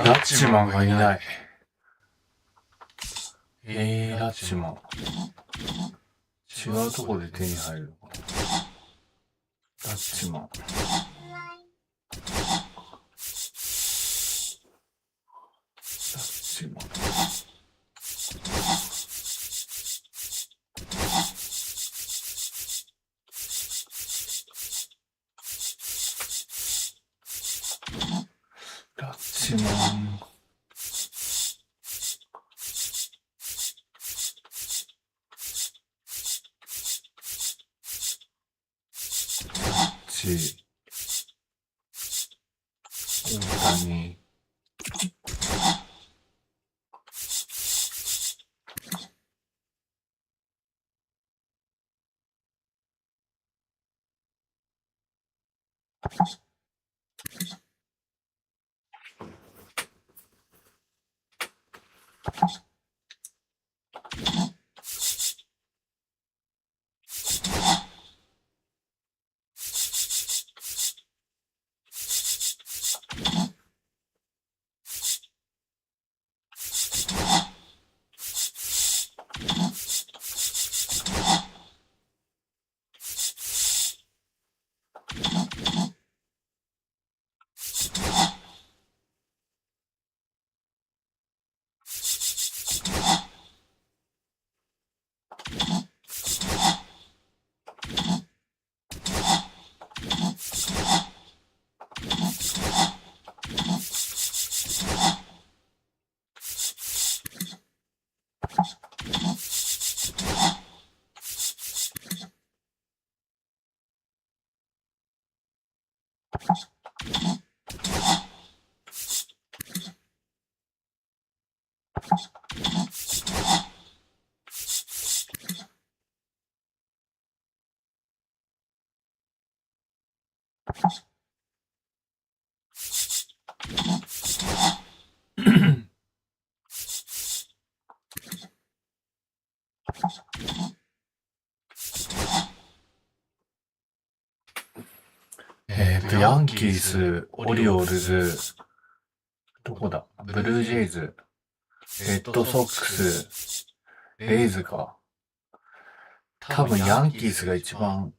ラッチマンがいない。ラッチマン。違うとこで手に入るのかな。ラッチマン。ラッチマン。ラッチマン。大谷。ヤンキース、オリオールズ、どこだ？ブルージェイズ、レッドソックス、レイズか。多分ヤンキースが一番、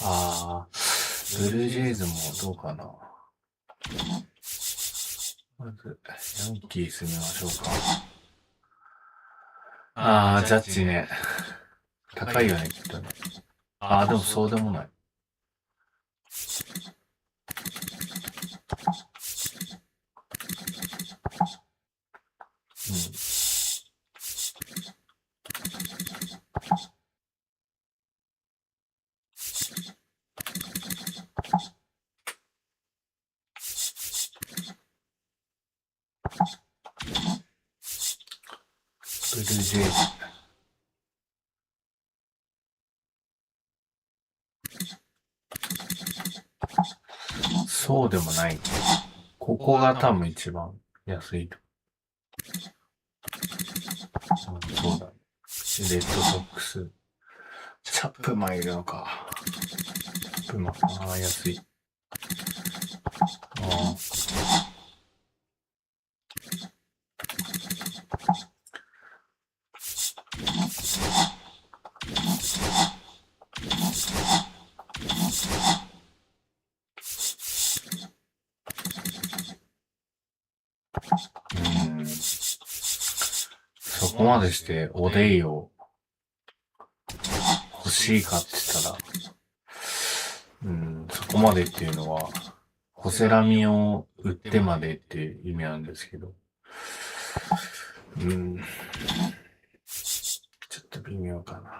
ブルージェイズもどうかな。まず、ヤンキース見ましょうか。ジャッジね。高いよね、きっとね。でもそうでもない。ブルージェイズ。そうでもない。ここが多分一番安いと。そうだ。レッドソックス。チャップマンいるのか。チャップマン。安い。ブルージェイズ。そこまでしてオデイを欲しいかって言ったら、そこまでっていうのは、ホセラミを売ってまでっていう意味なんですけど、ちょっと微妙かな。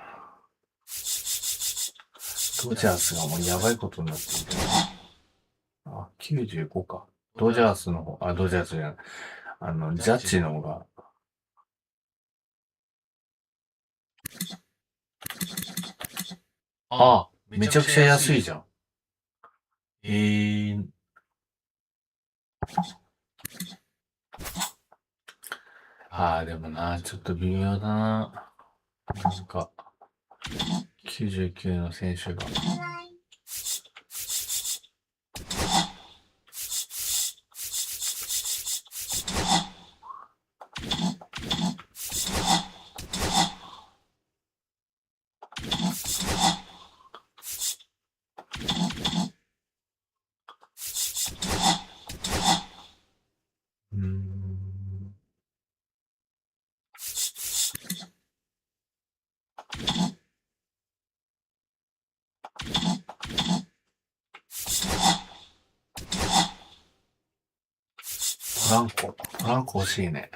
ドジャースがもうやばいことになってるんだよね。あ、95か。ドジャースじゃない。ジャッジの方が。めちゃくちゃ安いじゃん。でもな、ちょっと微妙だな。なんか、99の選手が。トランコ欲しいね。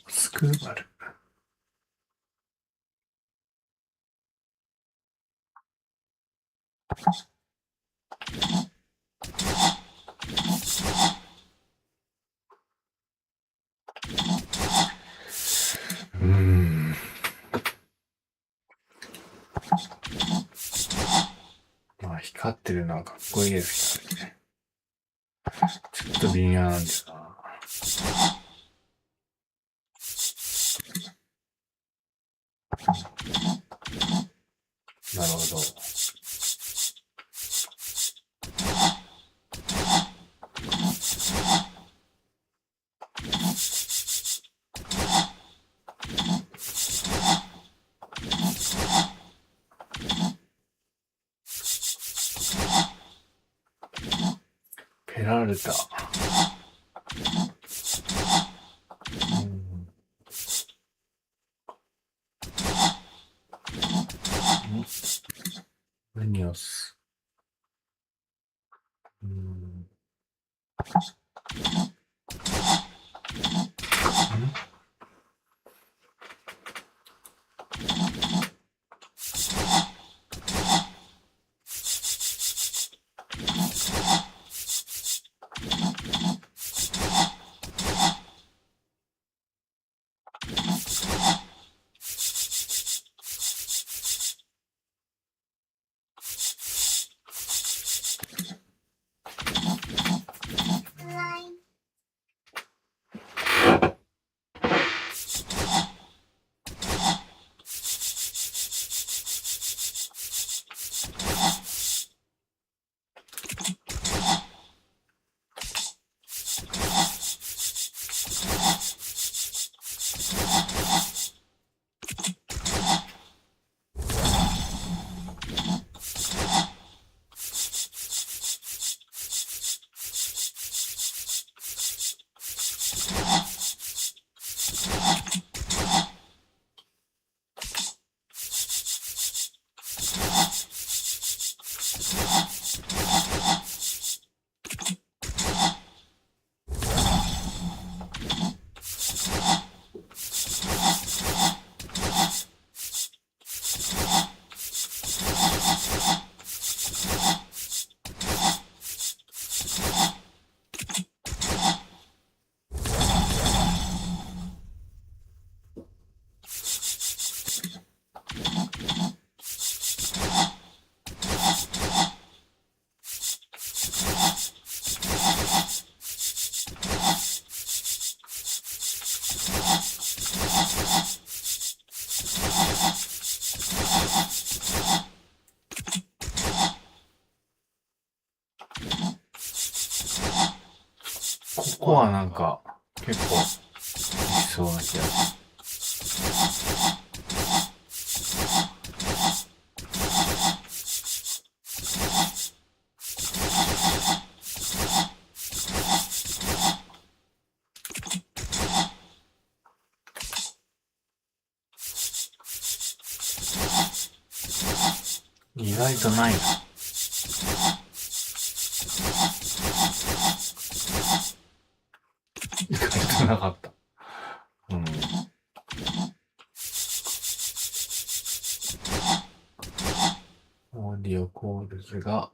スクーバル。まあ、光ってるのはかっこいいですからね。ちょっと微妙なんですな。なるほど。ペラルタ。ムニョス。はなんか、結構、いきそうな気がする。意外とないな。意外となかった。うん。オーディオコールズが、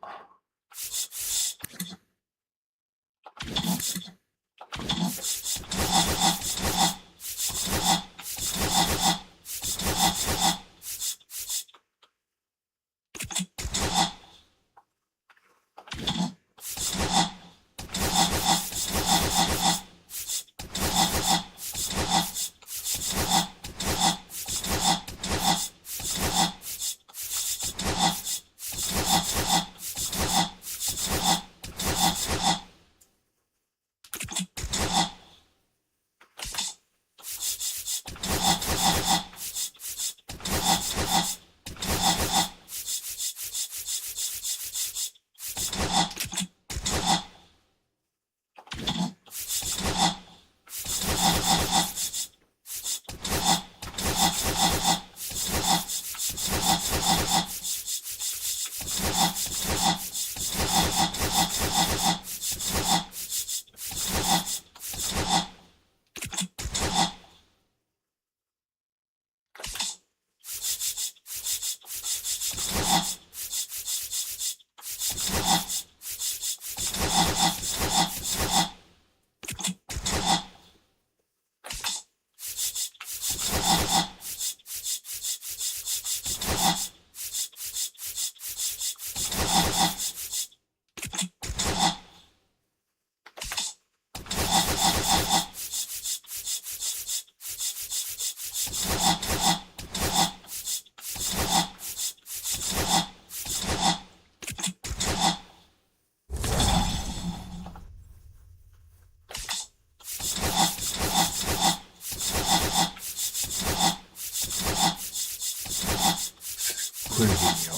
これでみよ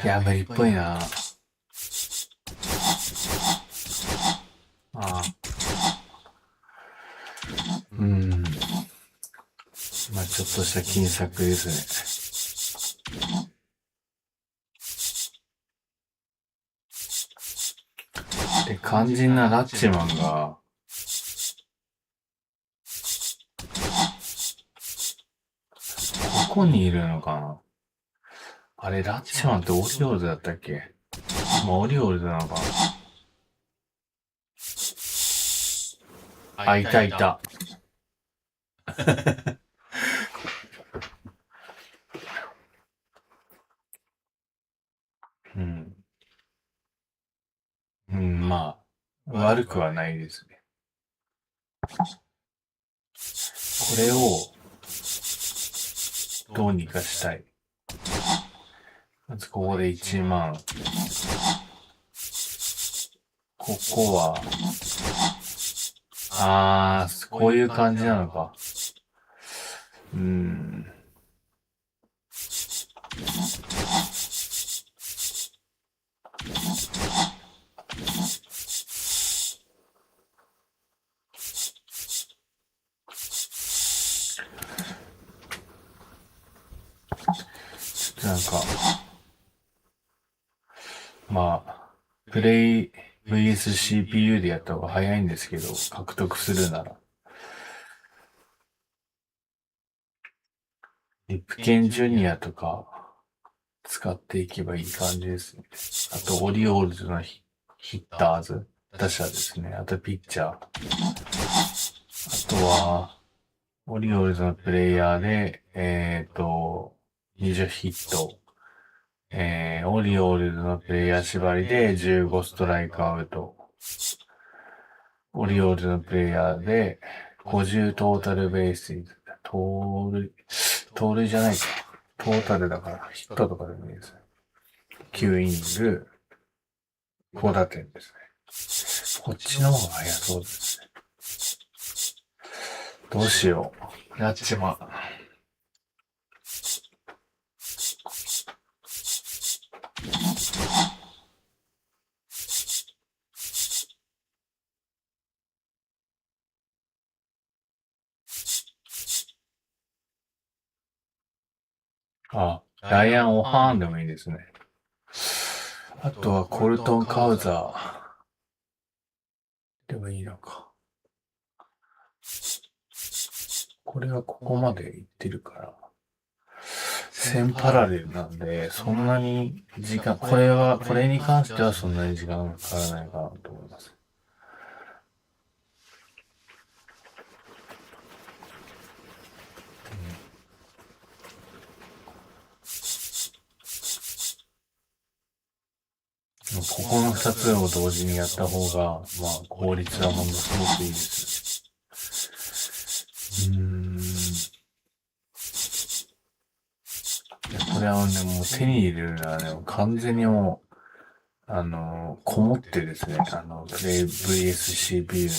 う。いや、無理っぽいな。ああ。まあちょっとした金策ですね。で、肝心なラッチマンが、どこにいるのかな。あれ、ラッチマンってオリオールズだったっけ。まあ、オリオールズなのかな。あ、いたいた。まあ、悪くはないですね。これを、どうにかしたい。まずここで1万。ここは、こういう感じなのか。なんか、まあ、プレイ VS CPU でやった方が早いんですけど、獲得するなら。リップケンジュニアとか使っていけばいい感じですね。あと、オリオールズのヒッターズ、打者ですね。あと、ピッチャー。あとは、オリオールズのプレイヤーで、20ヒット。オリオールズのプレイヤー縛りで15ストライクアウト。オリオールズのプレイヤーで50トータルベース。盗塁じゃないか。トータルだから、ヒットとかでもいいですね。9イニング、5打点ですね。こっちの方が早そうですね。どうしよう。やっちま。あ、ライアン・オハーンでもいいですね。あとはコルトン・カウザーでもいいのか。これはここまで行ってるから。1000パラレルなんで、そんなに時間、これに関してはそんなに時間がかからないかなと思います。ここの2つを同時にやった方が、まあ、効率はものすごくいいです。これはね、もう手に入れるのはね、完全にもう、こもってですね、プレイ VSC ビー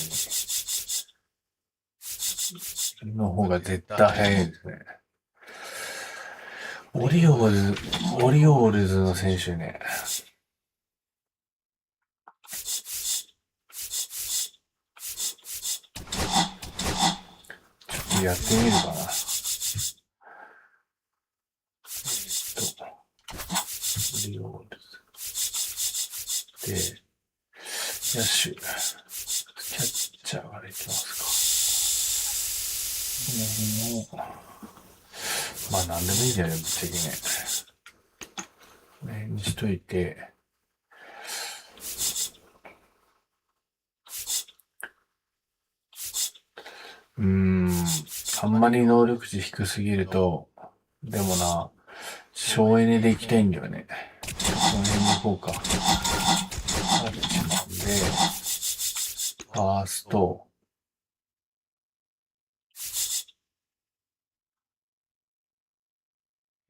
ルに、の方が絶対早いですね。オリオールズの選手ね、ちょっとやってみるかな。オリオールズ。で、野手、キャッチャーからいきますか。まあ何でもいいじゃない、ぶっちゃけね。ね、にしといて、あんまり能力値低すぎると、でもな、省エネでいきたいんだよね。この辺に行こうか。タッチマンで、ファースト、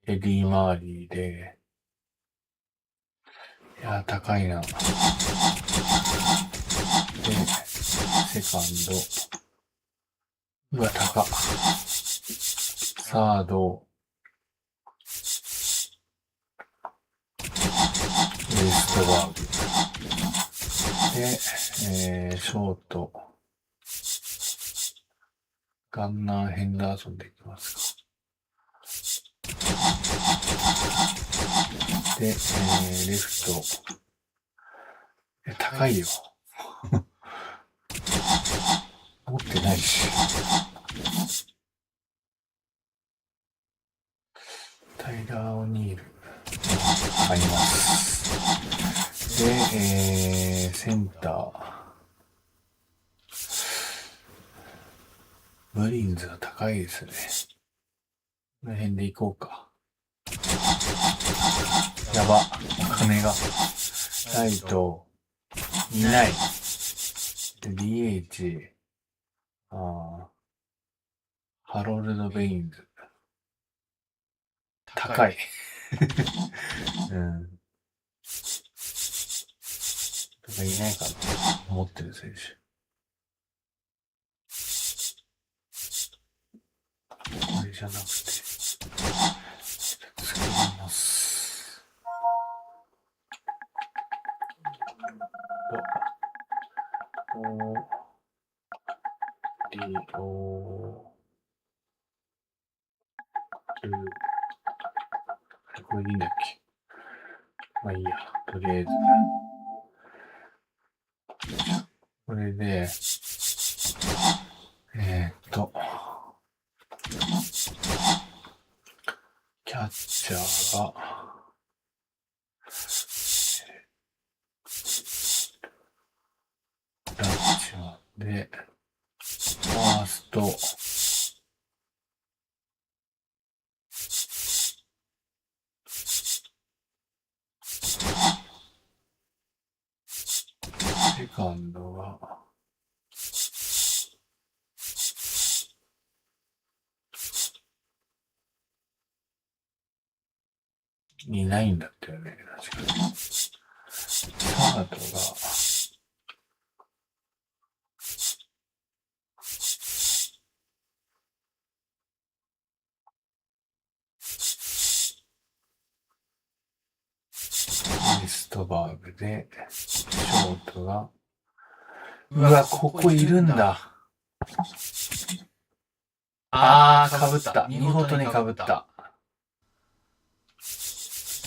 エディ・マーリーで、いや、高いな。で、セカンド。うわ、高っ。サード、ウエストバーグ。で、ショート、ガンナー・ヘンダーソンでいきますか。で、レフト。高いよ。持ってないし。タイラー・オニール。買います。で、センター。ムリンズは高いですね。この辺で行こうか。やば。お金が。ライト。いない。で、DH。ハロルド・ベインズ。高い。うん。とかいないかな。持ってる選手。これじゃなくて。作ります。これでいいんだっけ。まあいいや。とりあえず。これで、キャッチャーが、ラッチマンで、ファースト、セカンドが、いないんだったよね、確かに。サードが、リストバーグで、ショートが、うわ、ここいるんだ。被った。見事に被った。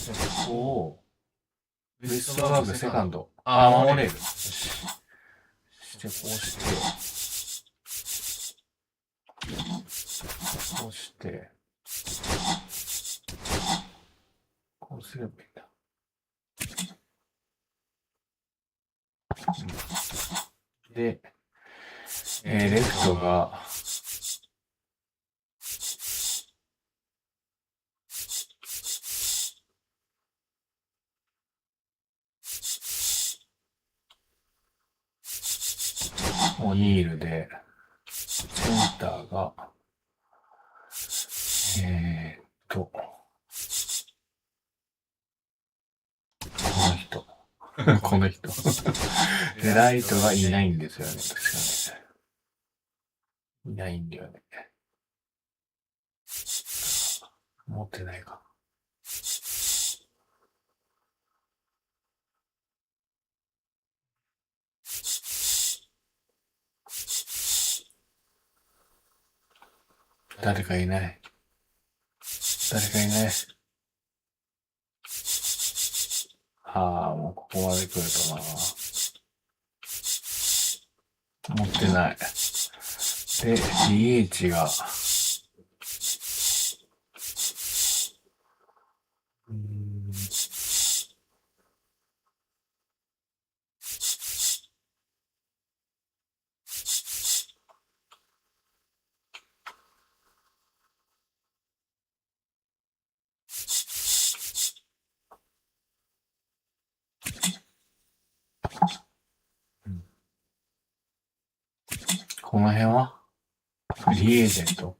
ここを、ウエストバーグセカンド。守れる。よし。して、こうして、こうして、こうすればいいんだ。で、レフトが、オニールで、センターが、この人。この人。で、ライトがいないんですよね、確かに。いないんだよね。持ってないか。誰かいない。誰かいない。もうここまで来るとな。持ってない。で、DH が、この辺はフリーエージェント。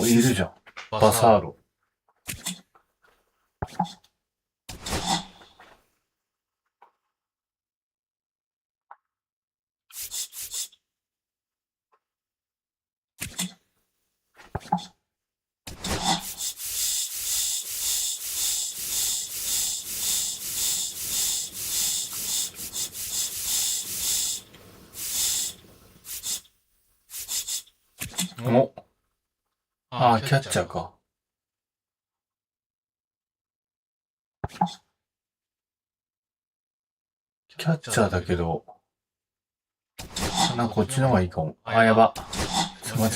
いるじゃん。バサーロ。キャッチャーか。キャッチャーだけど、こっちの方がいいかも。やば。間違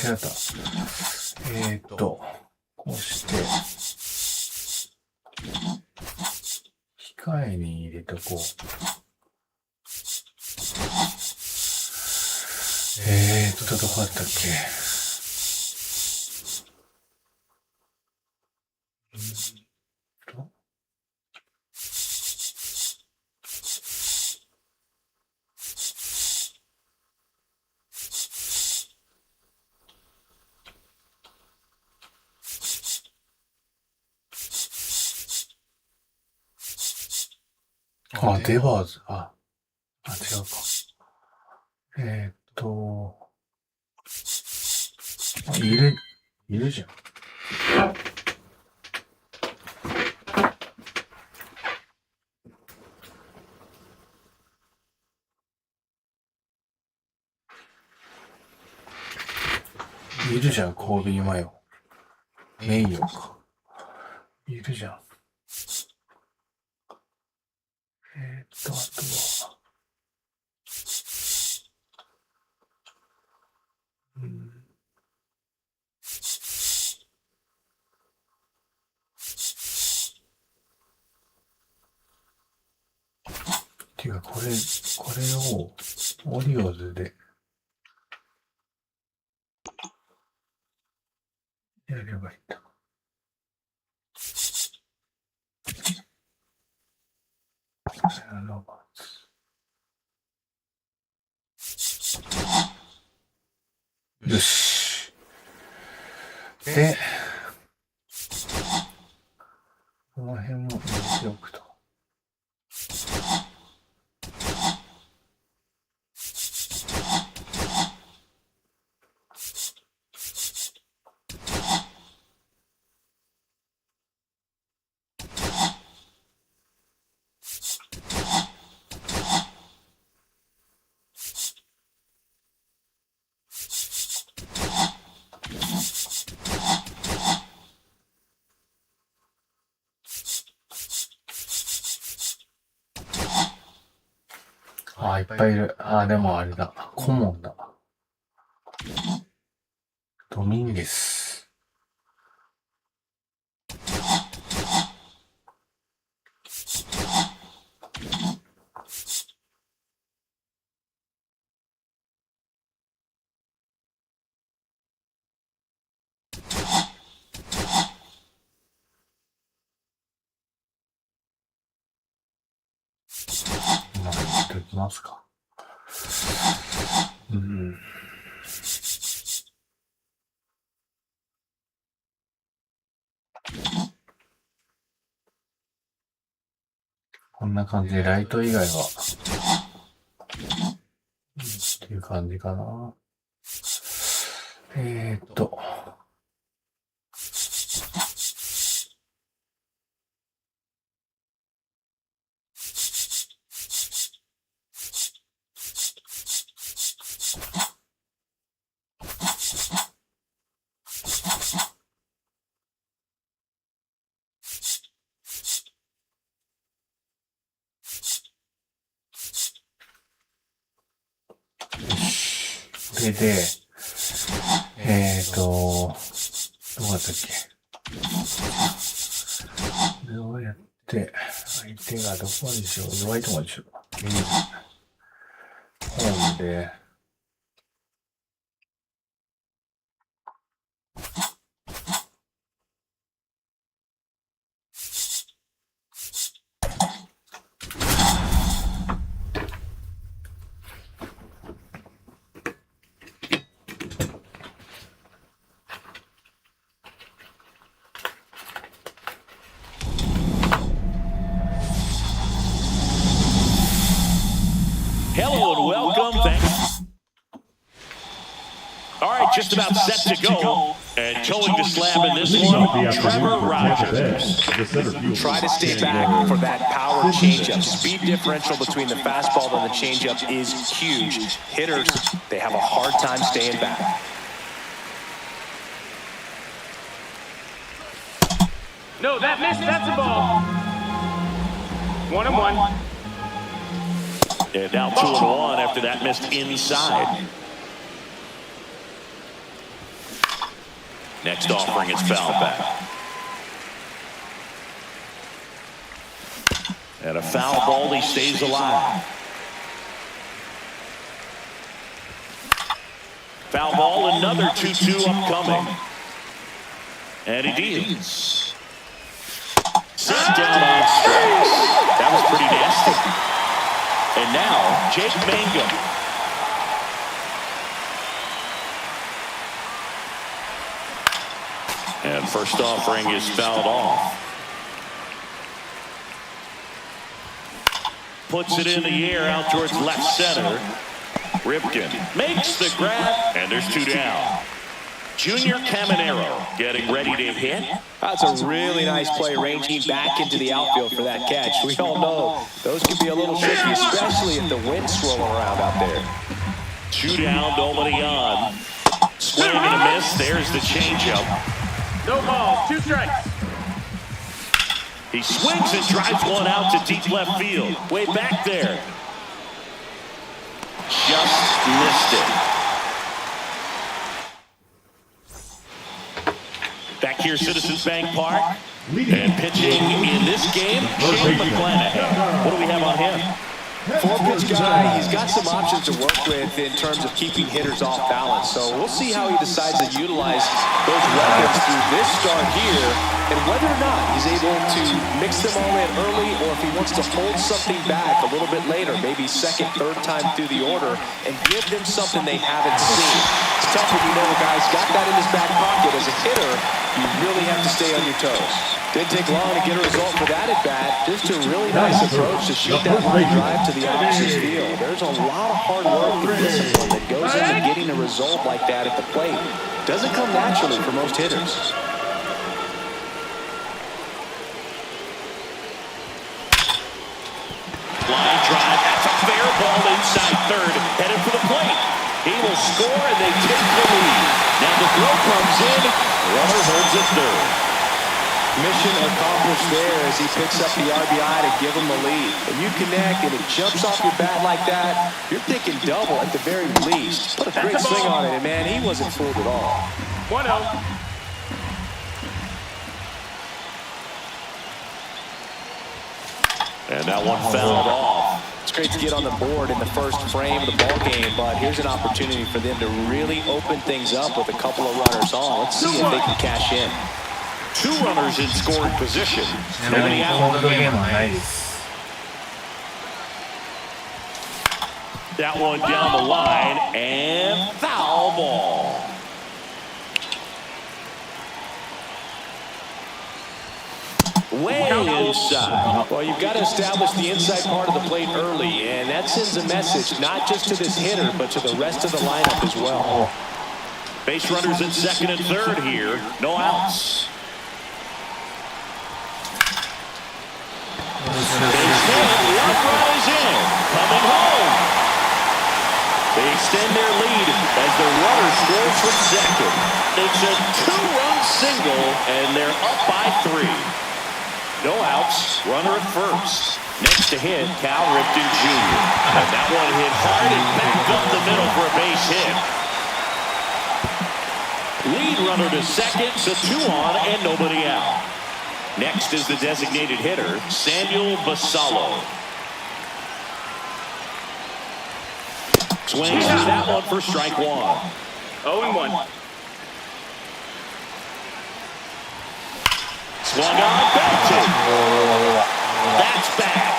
えた。こうして、控えに入れとこう。どこだったっけ。デバーズ。違うか。いるじゃん。いるじゃん、コービーマヨ。メイヨか。いるじゃん。あとは。ていうか、これを、オリオールで、やればいいんだ。ロバーツ。よし。で、この辺も入れておくと。あ、いっぱいいる。あ、でもあれだ。コモンだ。ドミンゲス。まあ、入れときますか。こんな感じで、ライト以外は、っていう感じかな。これで、どうだったっけ。どうやって、相手がどこにしよう。弱いところにしよう。ホームで、Hello and welcome. Thanks. All right, just about set to go. And towing the slab in this one, Trevor Rogers. Try to stay back for that power changeup. Speed differential between the fastball and the changeup is huge. Hitters, they have a hard time staying back. No, that missed. That's a ball. 1-1. And now 2-1 after that missed inside. Next offering is foul back. And a foul ball, he stays alive. Foul ball, another 2-2 upcoming. And he deals. Set down on strikes. That was pretty nasty. And now, Jake Mangum. And first offering is fouled off. Puts it in the air out towards left center. Ripken makes the grab, and there's two down. Junior Caminero getting ready to hit. That's a really nice play, ranging back into the outfield for that catch. We all know those can be a little tricky, especially if the wind's swirling around out there. Two down, nobody on. Swing and a miss. There's the changeup. No balls. 2 strikes. He swings and drives one out to deep left field. Way back there. Just missed it. Back here, Citizens Bank Park. And pitching in this game, Shane McClanahan. What do we have on him? 4-pitch guy, he's got some options to work with in terms of keeping hitters off balance. So we'll see how he decides to utilize those weapons through this start here, and whether or not he's able to mix them all in early, or if he wants to hold something back a little bit later, maybe second, third time through the order, and give them something they haven't seen. tough when you know a guy's got that in his back pocket. As a hitter, you really have to stay on your toes. Didn't take long to get a result for that at bat. Just a really nice approach to shoot that line drive to the opposite field. There's a lot of hard work and discipline that goes into getting a result like that at the plate. Doesn't come naturally for most hitters. Line drive, that's a fair ball inside third, headed for the plate. He will score and they take the lead. Now the throw comes in, runner holds at third. Mission accomplished there as he picks up the RBI to give him the lead. When you connect and it jumps off your bat like that, you're thinking double at the very least. Put a great swing on it, and man, he wasn't fooled at all. 1-0. And that one fouled off. It's great to get on the board in the first frame of the ball game, but here's an opportunity for them to really open things up with a couple of runners on. Let's see if they can cash in. 2 runners in scoring position. でも日本のゲームはないです。 That one down the line and foul ball. Way inside. Well, you've got to establish the inside part of the plate early, and that sends a message not just to this hitter, but to the rest of the lineup as well. Base runners in second and third here. No outs. Base hit. One run is in. Coming home. They extend their lead as the runner scores from second. It's a 2-run single, and they're up by 3. No outs, runner at first. Next to hit, Cal Ripken Jr. And that one hit hard and back up the middle for a base hit. Lead runner to second, so 2 on and nobody out. Next is the designated hitter, Samuel Basallo. Swings through that one for strike 1. 0-1. Swung on, belted. That's back.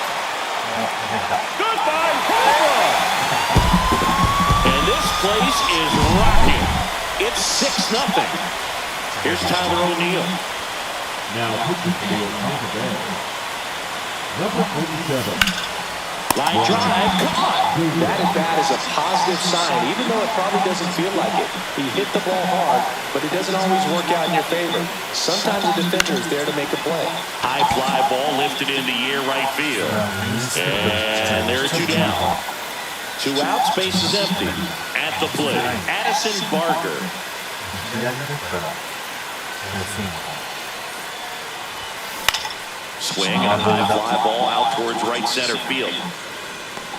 Goodbye, home. And this place is rocking. It's 6-0. Here's Tyler O'Neill. Now pitching for the Tampa Bay, number 47. Line drive, caught. That at bat is a positive sign, even though it probably doesn't feel like it. He hit the ball hard, but it doesn't always work out in your favor. Sometimes the defender is there to make a play. High fly ball lifted into the air right field. And there are 2 down. 2 outs, base is empty. At the plate, Addison Barker. Swing and a high fly ball out towards right center field.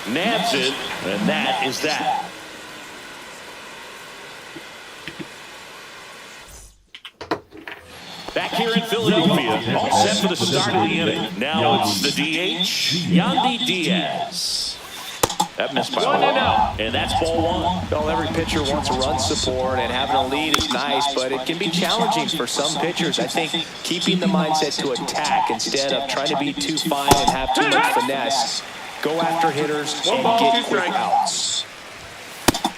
Nabs it, and that is that. Back here in Philadelphia, all set for the start of the inning. Now it's the DH, Yandy Diaz. That missed by 1. And that's ball 1. Well, every pitcher wants run support, and having a lead is nice, but it can be challenging for some pitchers. I think keeping the mindset to attack instead of trying to be too fine and have too much finesse. Go after hitters and get quick outs.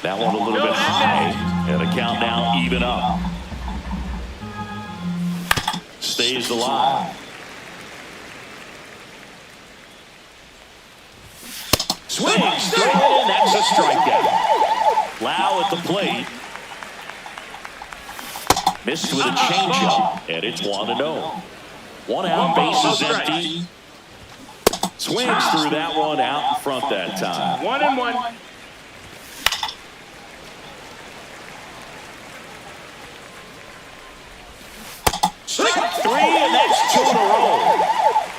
That one a little bit high, and the count now even up. Stays alive. Swings through it, and that's a strikeout. Lau at the plate. Missed with a changeup, and it's 1-0. 1 out, base is empty. Swings through that one out in front that time. 1-1. Strike 3, and that's 2 in a row.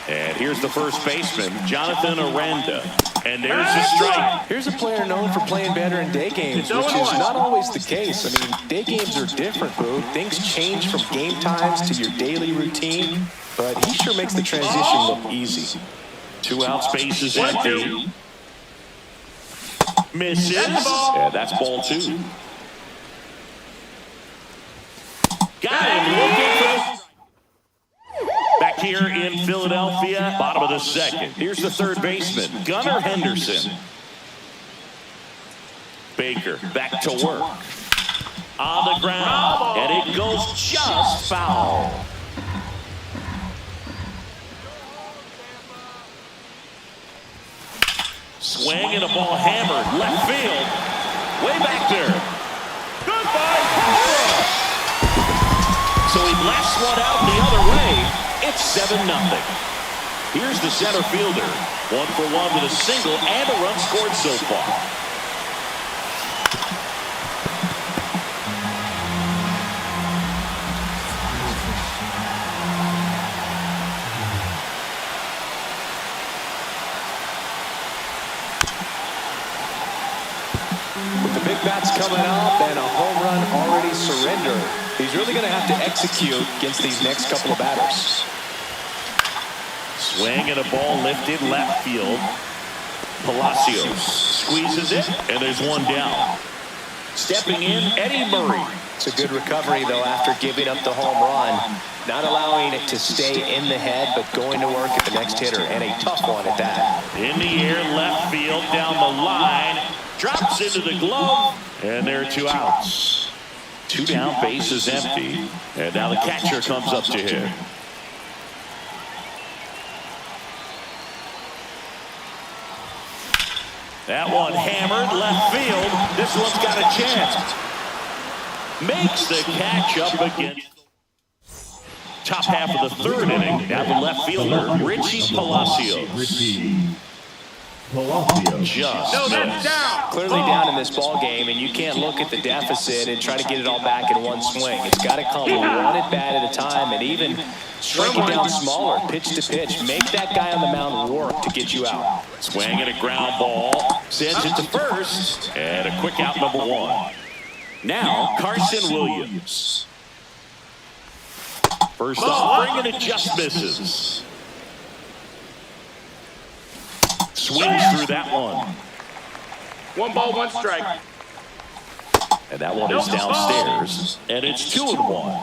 And here's the first baseman, Jonathan Aranda. And there's the strike. Here's a player known for playing better in day games, which is not always the case. I mean, day games are different, bro. Things change from game times to your daily routine, but he sure makes the transition look easy. 2 out, space is empty. Misses. Yeah, that's ball 2. Got him looking for the... Back here in Philadelphia, bottom of the second. Here's the third baseman, Gunnar Henderson. Baker back to work. on the ground, and it goes just foul. Swing and a ball hammered left field, way back there. Goodbye, Papa! So he blasts one out the other way. It's 7-0. Here's the center fielder, 1-for-1 with a single and a run scored so far. With the big bats coming up and a home run already surrendered, he's really going to have to execute against these next couple of batters. Swing and a ball lifted left field. Palacios squeezes it, and there's one down. Stepping in, Eddie Murray. It's a good recovery, though, after giving up the home run. Not allowing it to stay in the head, but going to work at the next hitter, and a tough one at that. In the air, left field, down the line. Drops into the glove, and there are 2 outs. 2 down, base is empty. And now the catcher comes up to hit. That one hammered left field. This one's got a chance. Makes the catch up against top half of the 3rd inning. Now the left fielder, Richie Palacios. Just No, that's down. Clearly down in this ball game, and you can't look at the deficit and try to get it all back in one swing. It's got to come one at bat at a time, and even strike it down smaller, pitch to pitch. Make that guy on the mound work to get you out. Swing and a ground ball. Sends it to first. And a quick out, number 1. Now, Carson Williams. First off, bringing it just misses. Swings through that one. 1 ball, 1 strike. And that one is downstairs. And it's 2-1.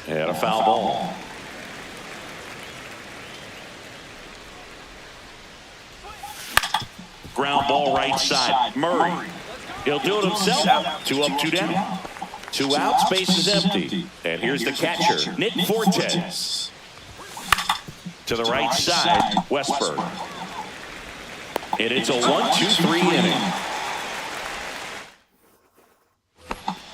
And a foul ball. Ground ball right side. Murray. He'll do it himself. 2 up, 2 down. 2 outs, base is empty. And here's the catcher, Nick Fortes. To the right side, Westberg. And it's a 1-2-3 inning.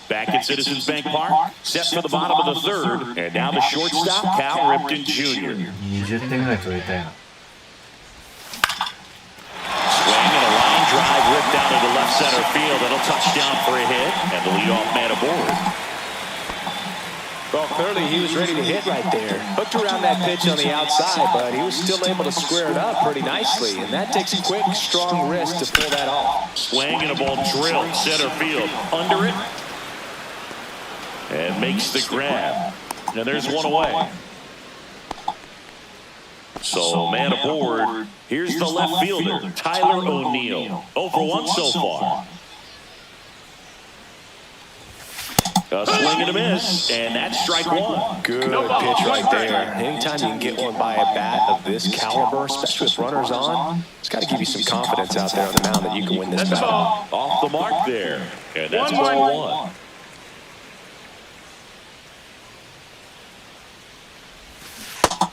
Back at Citizens Bank Park, set for the bottom of the 3rd. And now the shortstop, Cal Ripken Jr. 20点ぐらい取りたいな。 Swing and a line drive ripped down into left center field. That'll touch down for a hit. And the leadoff man aboard. Well, clearly he was ready to hit right there. Hooked around that pitch on the outside, but he was still able to square it up pretty nicely. And that takes a quick, strong wrist to pull that off. Swing and a ball drilled center field. Under it. And makes the grab. And there's one away. So, man aboard. Here's the left fielder, Tyler O'Neill. 0 for 1 so far. A swing and a miss, and that's strike 1. Good pitch right there. Anytime you can get one by a bat of this caliber, especially with runners on, it's got to give you some confidence out there on the mound that you can win this That's the battle. ball. Off the mark there, and that's 1-1. ball 1.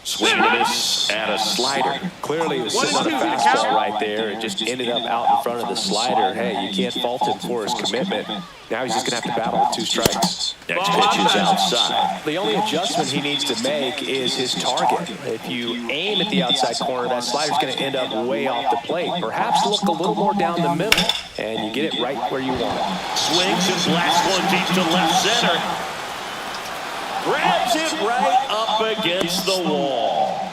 Swing and a miss at a slider. Clearly, he was sitting on a fastball right there and just ended up out in front of the slider. Hey, you can't fault him for his commitment. Now he's just going to have to battle with 2 strikes. Next pitch is outside. The only adjustment he needs to make is his target. If you aim at the outside corner, that slider's going to end up way off the plate. Perhaps look a little more down the middle, and you get it right where you want it. Swings and blasts one deep to left center. Grabs it right up against the wall.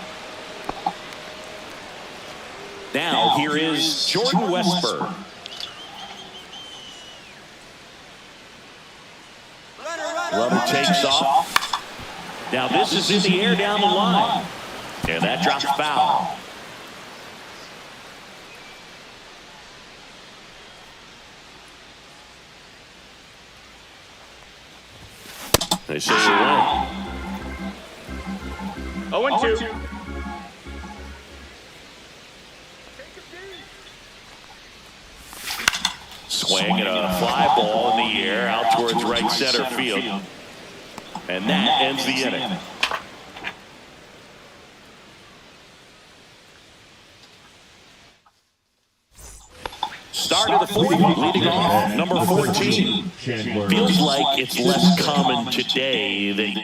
Now here is Jordan Westberg. Runner takes off. Now this is in the air down the line. And that drops foul. They say you win. 0-2. swing and a fly ball in the air out towards right center field. And that ends the inning. Start of the fourth, leading off number 14. Feels like it's less common today than...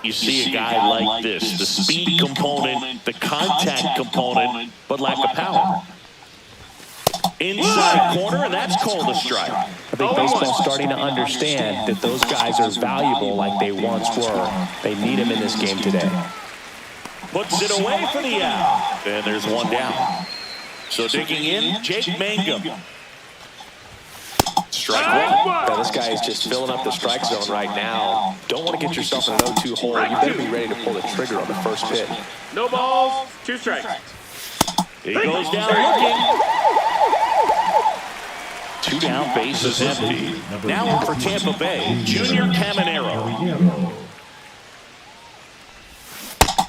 You see a guy like this, the speed component, the contact component, but lack of power. Inside corner, and that's called a strike. I think baseball's starting to understand that those guys are valuable like they once were. They need them in this game today. Puts it away for the out. And there's one down. So digging in, Jake Mangum. Strike one. Now, this guy is just filling up the strike zone right now. Don't want to get yourself in an 0-2 hole. You better be ready to pull the trigger on the first pitch. No balls, 2 strikes. He goes down looking. 2 down, base is empty. Now in for Tampa Bay, Junior Caminero.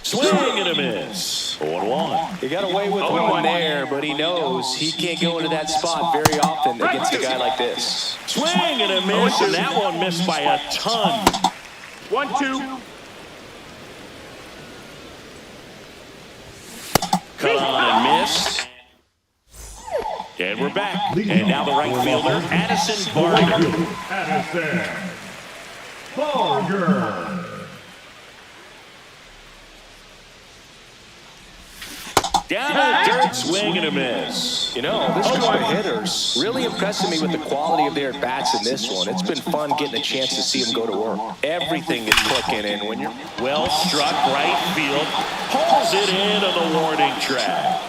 Swing and a miss. 0-1. He got away with one there, but he knows he can't go into that spot very often against a guy like this. Swing and a miss, and that one missed by a ton. 1-2. Cut on and missed. And we're back. And now the right fielder, Addison Barger. Addison Barger. Down the dirt, swing and a miss. You know, this group of hitters really impressing me with the quality of their at-bats in this one. It's been fun getting a chance to see them go to work. Everything is clicking in when you're... Well struck, right field. Pulls it in on the warning track.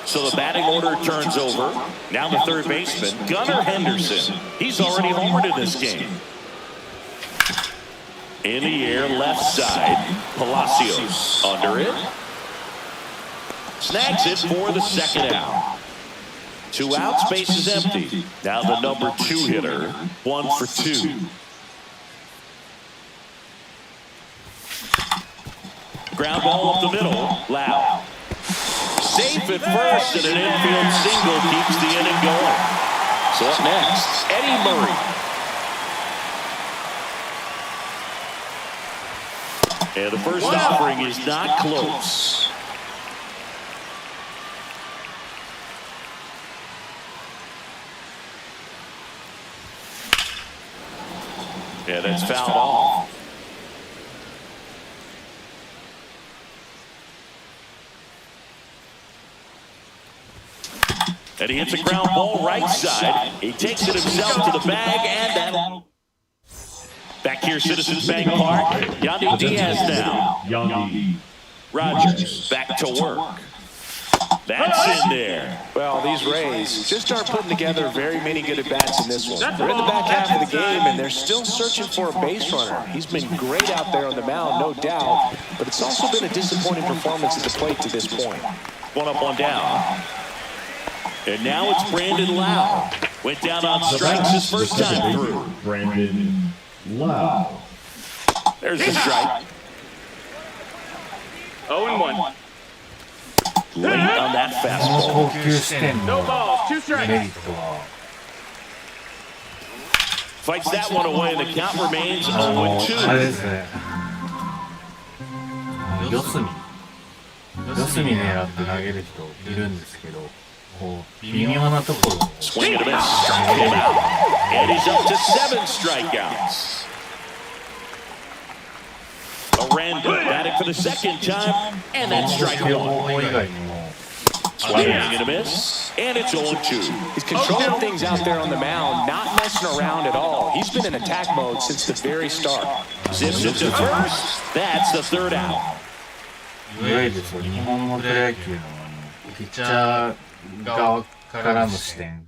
So the batting order turns over. Now the third baseman, Gunnar Henderson. He's already homered in this game. In the air, left side. Palacios under it. Snags it for the second out. 2 outs, base is empty. Now the number 2 hitter, 1 for 2. Ground ball up the middle, Lau. Safe at first, and an infield single keeps the inning going. So up next, Eddie Murray. And the first offering is not close. Yeah, that's fouled off. And he hits a ground ball right side. He takes it himself to the bag, and that. Back here, Citizens Bank Park. Yandy Diaz now. Yandy Rogers back to work. That's in there. Well, these Rays just aren't putting together very many good at-bats in this one. They're in the back half of the game, and they're still searching for a base runner. He's been great out there on the mound, no doubt, but it's also been a disappointing performance at the plate to this point. 1 up, 1 down. And now it's Brandon Lau. Went down on strikes his first time through. Brandon Lau. There's the strike. 0-1. Late on that この fastball. 投球視点 No の balls, 2 strikes. メリットは、 Fights that one away, and the count remains あれで 0-2. すね、四隅狙って投げる人いるんですけど、こう微妙なところを Swing and a miss. Struck him out. And he's up to 7 strikeouts. Aranda batting for the second time, and that's strike 両 one. 方以外にも Swing and a miss, and it's 0-2. He's controlling things out there on the mound, not messing around at all. He's been in attack mode since the very start. Zips it to first. That's the third out. いわゆるそう日本のプロ野球のピッチャー側からの視点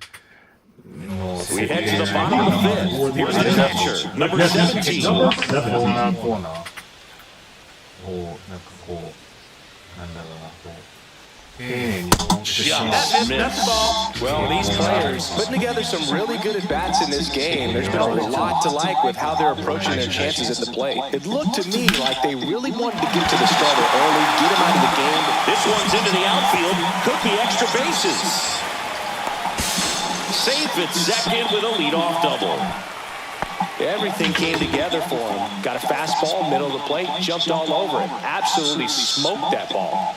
の We head to the bottom of the fifth. Here's the catcher, number 17. コーナーをなんかこうなんだろうなこう Just missed. Well, these players putting together some really good at-bats in this game. There's been a lot to like with how they're approaching their chances at the plate. It looked to me like they really wanted to get to the starter early, get him out of the game. This one's into the outfield. Could be extra bases. Safe at second with a leadoff double. Everything came together for him. Got a fastball, middle of the plate, jumped all over it. Absolutely smoked that ball.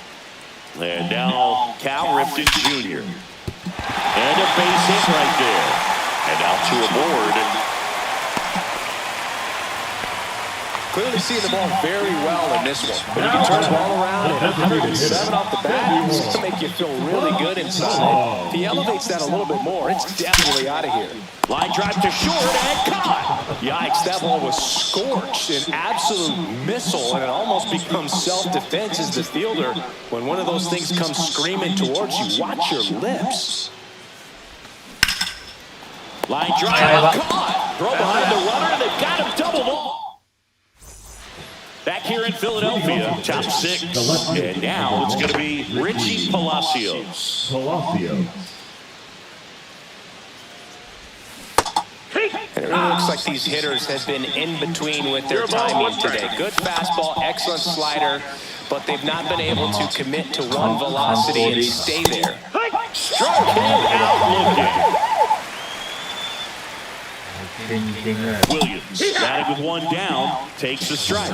And now Cal Ripken Jr. And a base hit right there. And out to a board. Clearly seeing the ball very well in this one. When you can turn the ball around and 107 off the bat, it's going to make you feel really good inside. If he elevates that a little bit more, it's definitely out of here. Line drive to short and caught. Yikes, that ball was scorched, an absolute missile, and it almost becomes self-defense as the fielder. When one of those things comes screaming towards you, watch your lips. Line drive caught. Throw behind the runner. They've got him doubled off. Back here in Philadelphia, top six. And now it's going to be Richie Palacios. And it really looks like these hitters have been in between with their timing today. Good fastball, excellent slider, but they've not been able to commit to one velocity and stay there. Struck him out looking. Williams, batting with one down, takes the strike.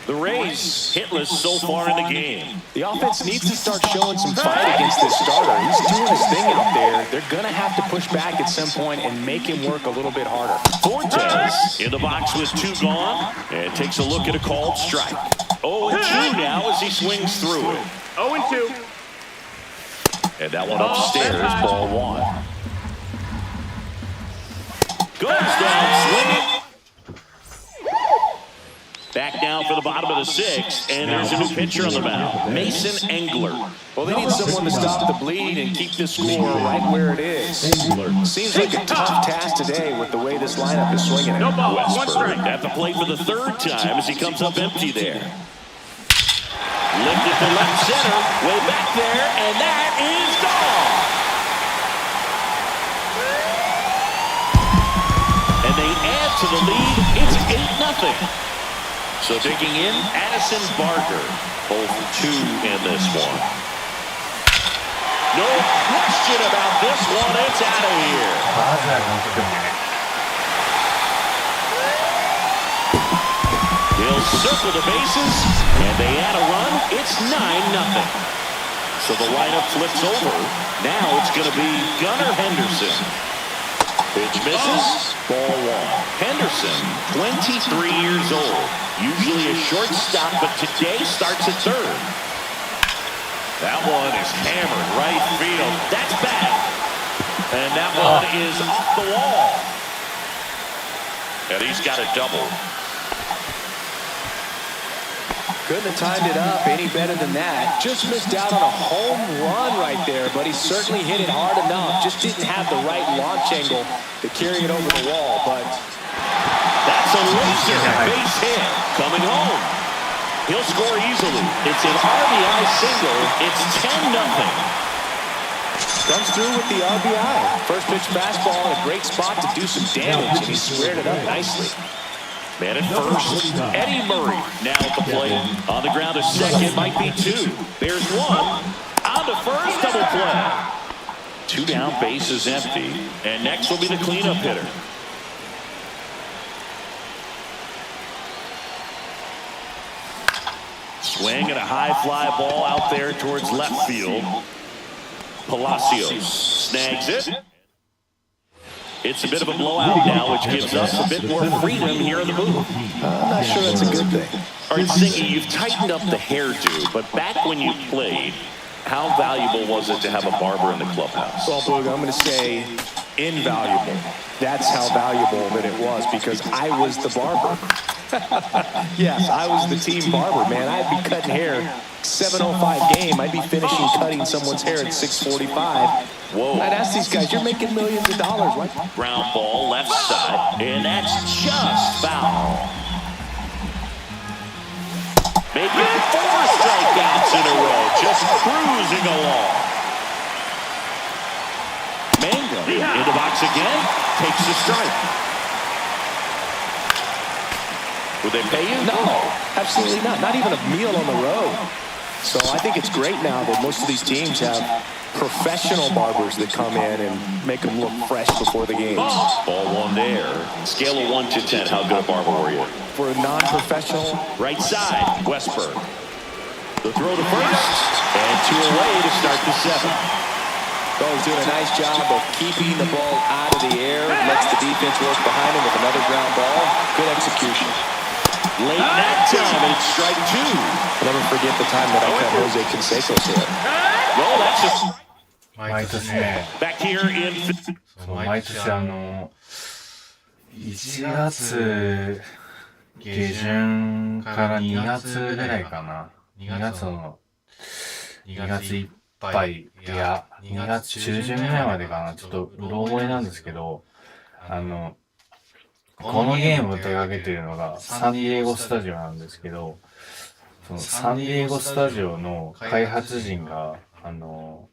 The Rays hitless so far in the game. The offense needs to start showing some fight against this starter. He's doing his thing out there. They're going to have to push back at some point and make him work a little bit harder. Fortes in the box with two gone and takes a look at a called strike. 0-2 now as he swings through it. 0-2. And that one upstairs, ball one. Goes down swinging. Back down for the bottom of the sixth, and there's a new pitcher on the mound, Mason Engler. Well, they need someone to stop the bleed and keep the score right where it is. Seems like a tough task today with the way this lineup is swinging. No ball, one Westberg strike. at the plate for the third time as he comes up empty there. Lifted to left center, way back there, and that is gone. And they add to the lead. It's 8-0. So digging in, Addison Barker, 0-2 in this one. No question about this one. It's out of here. He'll circle the bases, and they add a run. It's 9-0. So the lineup flips over. Now it's going to be Gunnar Henderson. Pitch misses, ball one. Henderson, 23 years old. Usually a shortstop, but today starts at third. That one is hammered right field. That's bad. And that one is off the wall. And he's got a double. Couldn't have timed it up any better than that. Just missed out on a home run right there, but he certainly hit it hard enough. Just didn't have the right launch angle to carry it over the wall, but that's a laser base hit coming home. He'll score easily. It's an RBI single. It's 10-0. Comes through with the RBI. First pitch fastball in a great spot to do some damage, and he squared it up nicely. Man at first, Eddie Murray now at the plate. On the ground to second, might be two. There's one. On to first, double play. Two down, base is empty. And next will be the cleanup hitter. Swing and a high fly ball out there towards left field. Palacios snags it. It's a bit of a blowout now, which gives us a bit more freedom here in the booth. I'm not sure that's a good thing. All right, Singy, you've tightened up the hairdo, but back when you played, how valuable was it to have a barber in the clubhouse? Well, Boog, I'm going to say invaluable. That's how valuable that it was, because I was the barber. Yes, I was the team barber, man. I'd be cutting hair 7:05 game. I'd be finishing cutting someone's hair at 6:45. Whoa. I'd ask these guys, you're making millions of dollars, right? Ground ball left side, and that's just foul. Making 4 strikeouts in a row, just cruising along. Mango in the box again, takes the strike. Would they pay you? No, absolutely not. Not even a meal on the road. So I think it's great now that most of these teams have professional barbers that come in and make them look fresh before the games. Ball one there. Scale of 1 to 10, how good a barber were you? For a non-professional, Right side, Westberg. The throw to first, and 2 away to start the 7th. he's doing a nice job of keeping the ball out of the air. Lets the defense work behind him with another ground ball. Good execution. Late that time, and it's strike 2. I'll never forget the time that I cut Jose Canseco's hair. Well, that's just 毎年ね、 back here in. そう毎年1月下旬から2月ぐらいかな。2月いっぱい、いや、2月中旬ぐらいまでかな。ちょっとうろ覚えなんですけど、このゲームを手掛けてるのがサンディエゴスタジオなんですけど、そのサンディエゴスタジオの開発陣が、5、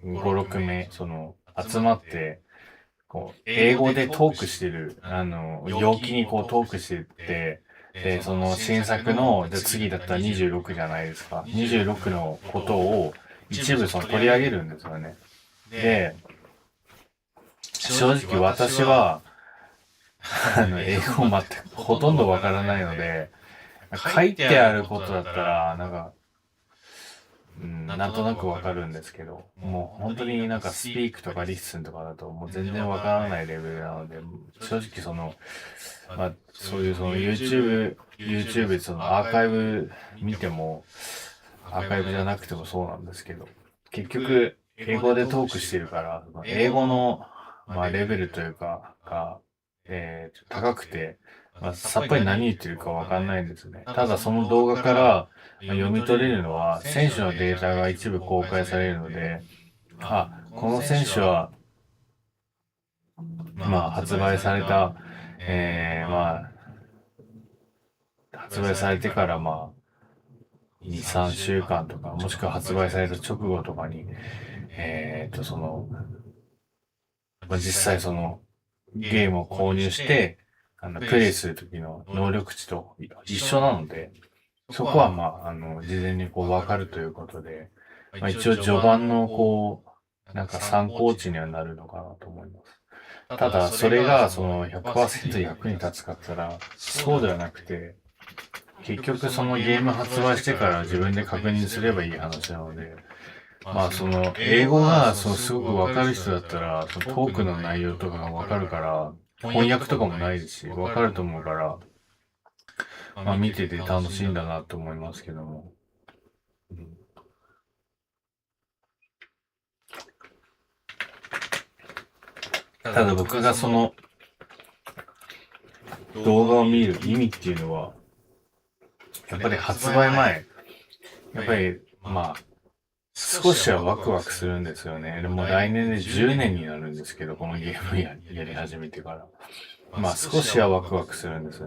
6名、集まって、英語でトークしてる、陽気にトークしてて、で、その新作の、じゃ次だったら26じゃないですか。26のことを一部取り上げるんですよね。で、正直私は、英語全くほとんどわからないので、書いてあることだったら、なんとなくわかるんですけど、もう本当にスピークとかリッスンとかだともう全然わからないレベルなので、正直そういうYouTube でアーカイブ見ても、アーカイブじゃなくてもそうなんですけど、結局英語でトークしてるから、英語の、レベルというかが、高くて、さっぱり何言ってるかわかんないんですね。ただその動画から読み取れるのは、選手のデータが一部公開されるので、この選手は、発売された、発売されてから2、3週間とか、もしくは発売された直後とかに、実際ゲームを購入して、プレイするときの能力値と一緒なので、そこは事前にわかるということで、一応序盤の参考値にはなるのかなと思います。ただ、それが100% 役に立つかって言ったら、そうではなくて、結局そのゲーム発売してから自分で確認すればいい話なので、英語がすごくわかる人だったら、トークの内容とかがわかるから、翻訳とかもないですし、わかると思うから、見てて楽しいんだなと思いますけども。ただ僕が動画を見る意味っていうのは、やっぱり発売前、やっぱり少しはワクワクするんですよね。でも来年で10年になるんですけど、このゲームやり始めてから。少しはワクワクするんです。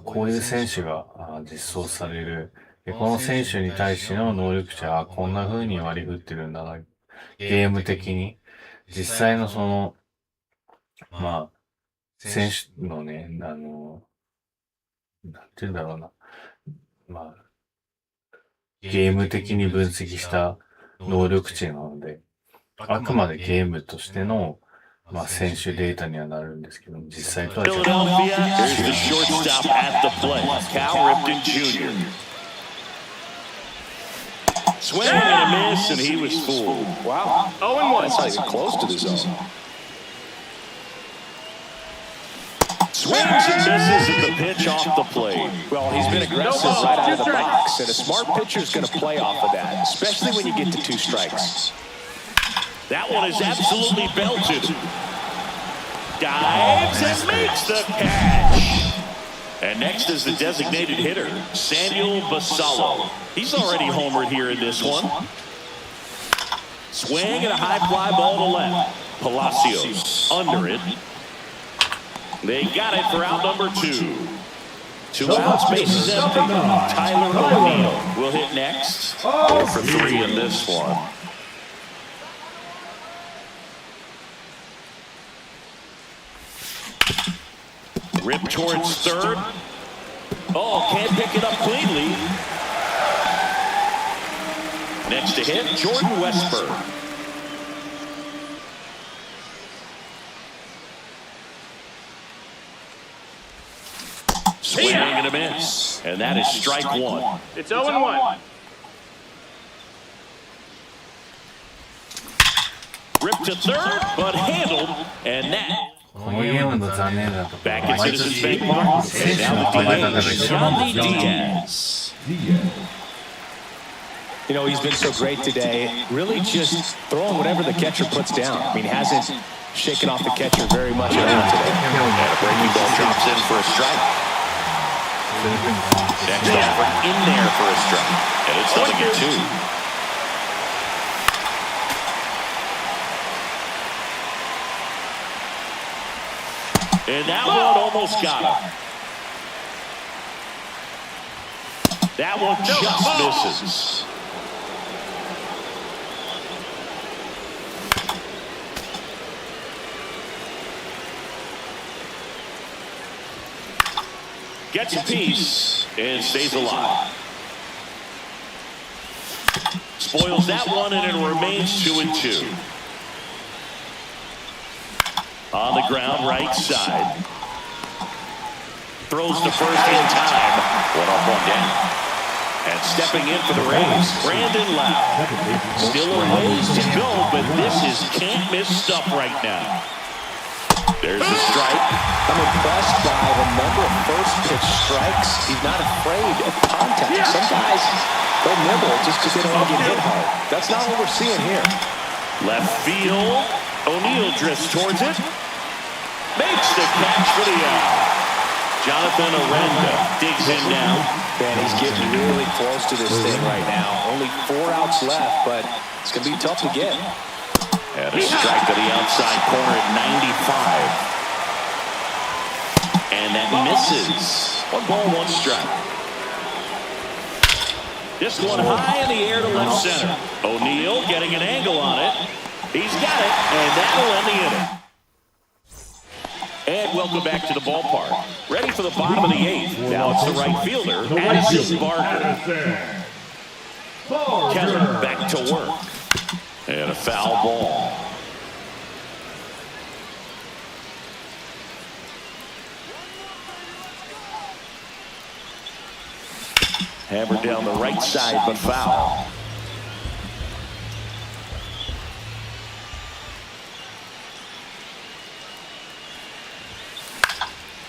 こういう選手が実装される。で、この選手に対しての能力値はこんな風に割り振ってるんだな。ゲーム的に。実際の選手のね、なんて言うんだろうな。ゲーム的に分析した能力値なので、あくまでゲームとしての、選手データにはなるんですけど、実際とはちょっと Philadelphia, here's the shortstop at the plate, Cal Ripken Jr. Swing and a miss, and he was fooled. Wow. 0-1. That's not even close to the zone. Swings and misses at the pitch off the plate. Well, he's been aggressive right out of the box, and a smart pitcher is going to play off of that, especially when you get to 2 strikes. That one is absolutely belted. Dives and makes the catch. And next is the designated hitter, Samuel Basallo. He's already homered here in this one. Swing and a high fly ball to left. Palacios under it. They got it for out number 2. 2 outs, bases empty. Tyler O'Neill will hit next. 4 for 3 in this one. Rip towards third. Oh, can't pick it up cleanly. Next to hit, Jordan Westburg. Swing and a miss. And that is strike 1. It's 0-1. Ripped to third, but handled. And that. このゲームの残念なところ Back は at 毎 Citizens 年 Bank Park. 選 And 手の now 考え the 方が DH, 一緒なんで Johnny すよ。 Diaz. You know, he's been so great today, really just throwing whatever the catcher puts down. I mean, hasn't shaken off the catcher very much at all today. And a breaking ball drops in for a strike. Next offer in there for a strike. And it's 0-2. And that one almost got him. That one just misses. Gets a piece and stays alive. Spoils that one and it remains 2-2. On the ground, right side. Throws to first in time. 1 up, 1 down. And stepping in for the Rays, Brandon Lau. Still a ways to go, but this is can't-miss stuff right now. There's the strike. I'm impressed by the number of first-pitch strikes. He's not afraid of contact. Some guys, they'll nibble just because they don't want to get hit hard. That's not what we're seeing here. Left field. O'Neill drifts towards it. Makes the catch for the out. Jonathan Aranda digs in now. Man, he's getting really close to this thing right now. Only 4 outs left, but it's going to be tough to get. And a strike to the outside corner at 95. And that misses. 1 ball, 1 strike. This one high in the air to left center. O'Neill getting an angle on it. He's got it, and that'll end the inning. And welcome back to the ballpark. Ready for the bottom of the 8th. Now it's the right fielder, Addison Barker. Keller back to work. And a foul ball. Hammered down the right side, but foul.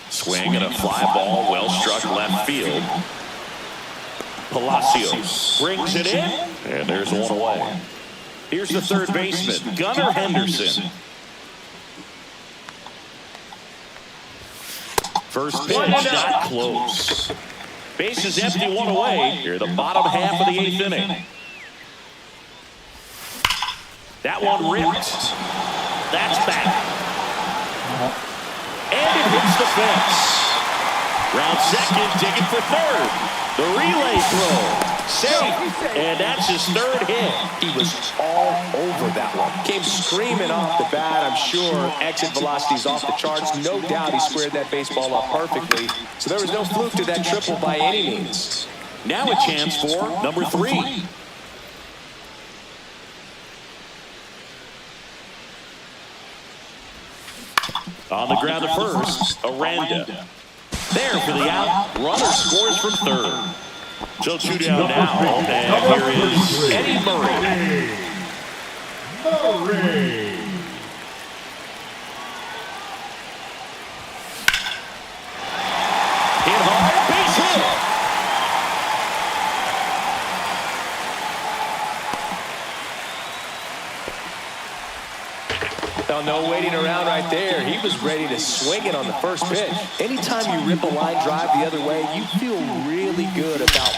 Swing and a fly ball, well struck left field. Palacios brings it in, and there's 1 away. Here's the third baseman, Gunnar Henderson. First pitch, not close. Base is empty, 1 away. Here, the bottom half of the 8th inning. That one ripped. That's back. And it hits the fence. Round second, digging for third. The relay throw. Safe. And that's his 3rd hit. He was all over that one. Came screaming off the bat, I'm sure. Exit velocity's off the charts. No doubt he squared that baseball up perfectly. So there was no fluke to that triple by any means. Now a chance for number 3. On the ground at first, Aranda. There for the out. Runner scores from third. So 2 down now. And here is Eddie Murray. Hit hard, base hit. Oh, no waiting around right there. He was ready to swing it on the first pitch. Anytime you rip a line drive the other way, you feel really good about.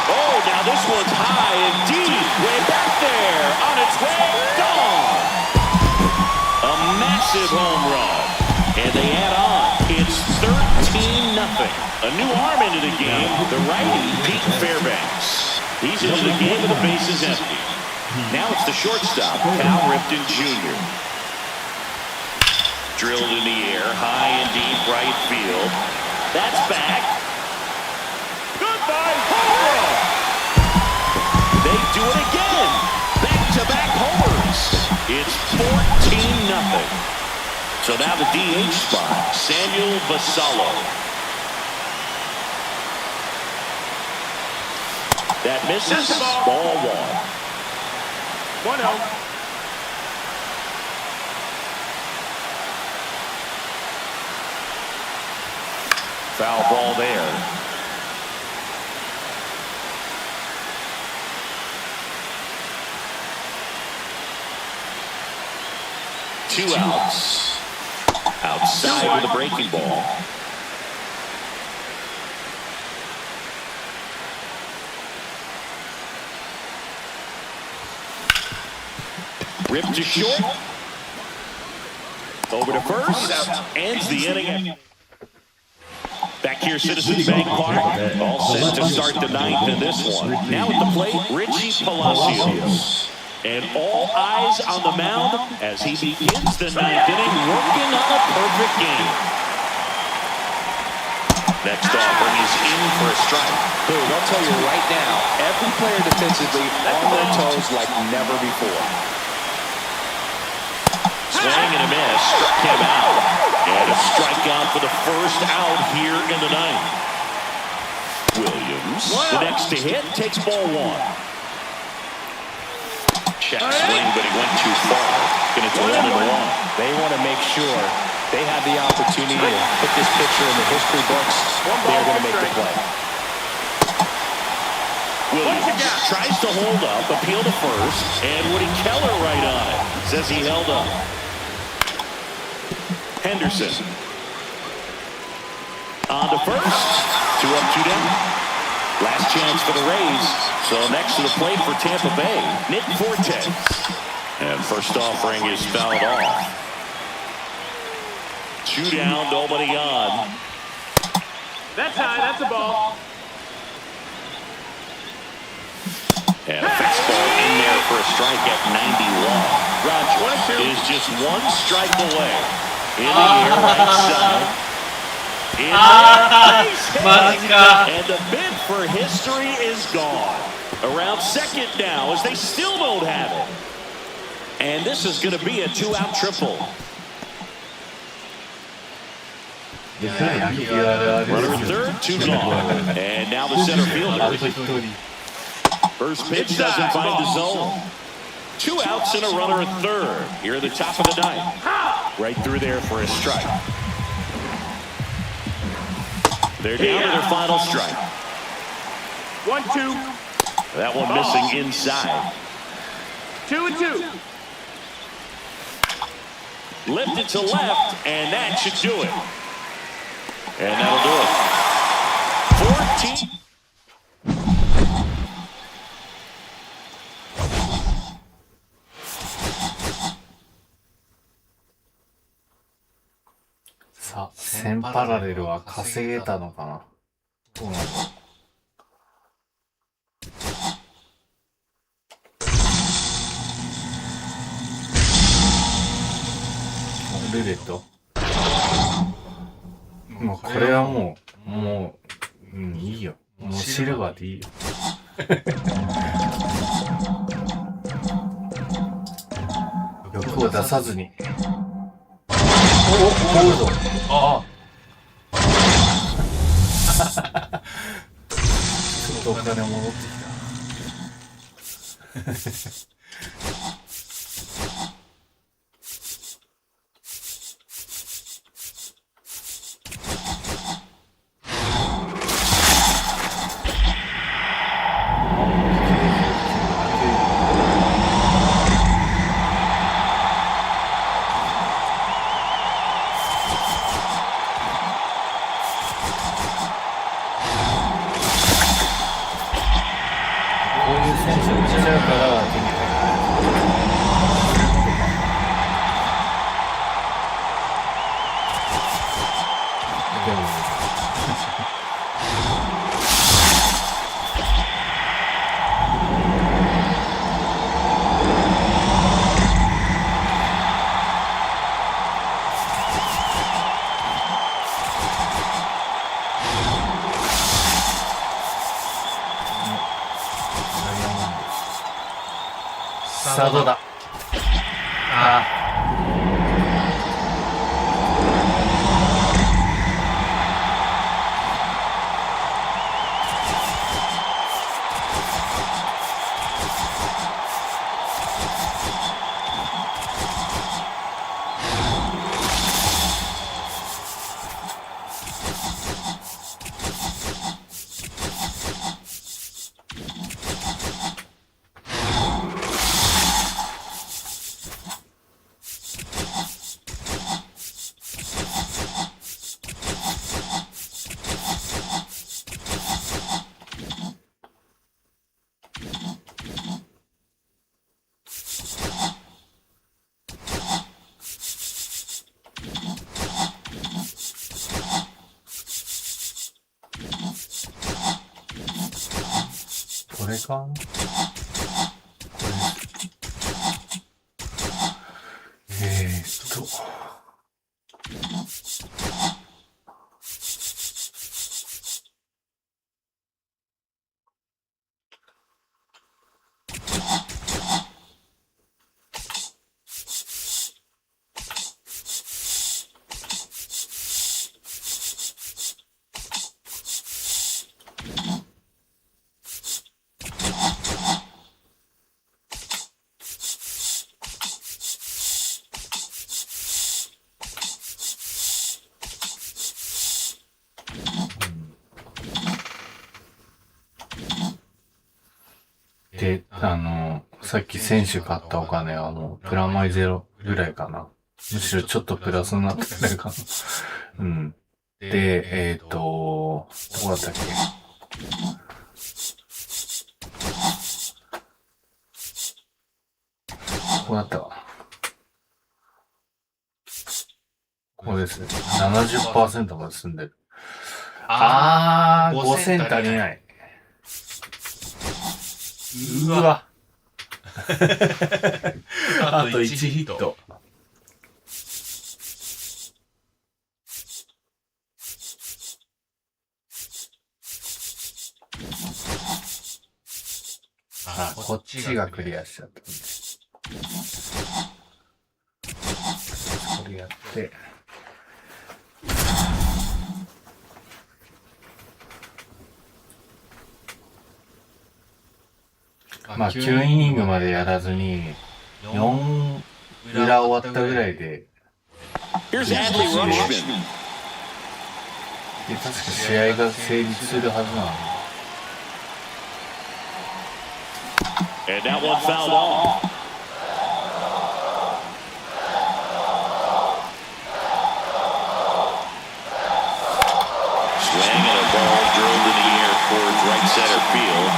Oh, now this one's high and deep. Way back there. On its way. Gone. A massive home run. And they add on. It's 13-0 A new arm into the game, the righty, Pete Fairbanks. He's into the game with the bases empty. Now it's the shortstop, Cal Ripken Jr. Drilled in the air, high and deep right field. That's back. Goodbye, home run! They do it again. Back-to-back homers. It's 14-0. So now the DH spot, Samuel Basallo. That misses. Ball 1. 1-0. Foul ball there. Two outs. Outside with a breaking ball. Ripped to short. Over to first. Ends the inning. Back here, Citizens Bank Park. All set to start the ninth in this one. Now at the plate, Richie Palacios. And all eyes on the mound as he begins the ninth inning, working on a perfect game. Next offering is in for a strike. Dude, I'll tell you right now, every player defensively on their toes like never before. Swing and a miss, struck him out. And a strikeout for the first out here in the ninth. Williams, the next to hit, takes ball 1. Check swing, but he went too far. Going to 1-1. They want to make sure they have the opportunity to put this pitcher in the history books. They're going to make the play. Williams tries to hold up, appeal to first, and Woody Keller right on it. Says he held up. Henderson. On to first. 2 up, 2 down. Last chance for the Rays. So next to the plate for Tampa Bay, Nick Fortes. And first offering is fouled off. 2 down, nobody on. That's high. That's a ball. And a fastball in there for a strike at 91. Rogers is just 1 strike away. In the air, right side. In there, base hit. And the bid for history is gone. Around second now as they still don't have it. And this is going to be a 2-out triple. Runner at third, 2 gone. And now the center fielder. First pitch doesn't find the zone. 2 outs and a runner at third. Here at the top of the ninth. Right through there for a strike. They're down to their final strike. 1-2. That one missing inside. 2-2. Lifted to left, and that should do it. And that'll do it. 14.さあ、1000パラレルは稼げたのかな。どうなの？ルーレット。もうこれはもう、いいよ。もうシルバーでいいよ。欲を出さずに。ゴールド。ああ。ちょっとお金戻ってきた。こういう選手を打ちちゃうから手に入る。サードだ。ああ。これか？で、さっき選手買ったお金はもうプラマイゼロぐらいかな。むしろちょっとプラスになってないかな。うん。で、どこだったっけ？ここだったわ。ここですね。70% まで進んでる。5000足りない。うわ。あと1ヒット。こっちがクリアしちゃった。これやって。まあ、9イニングまでやらずに、4裏終わったぐらいで、で、確か試合が成立するはずなの。And that one fouled off. Swing and a ball drilled in the air towards right center field.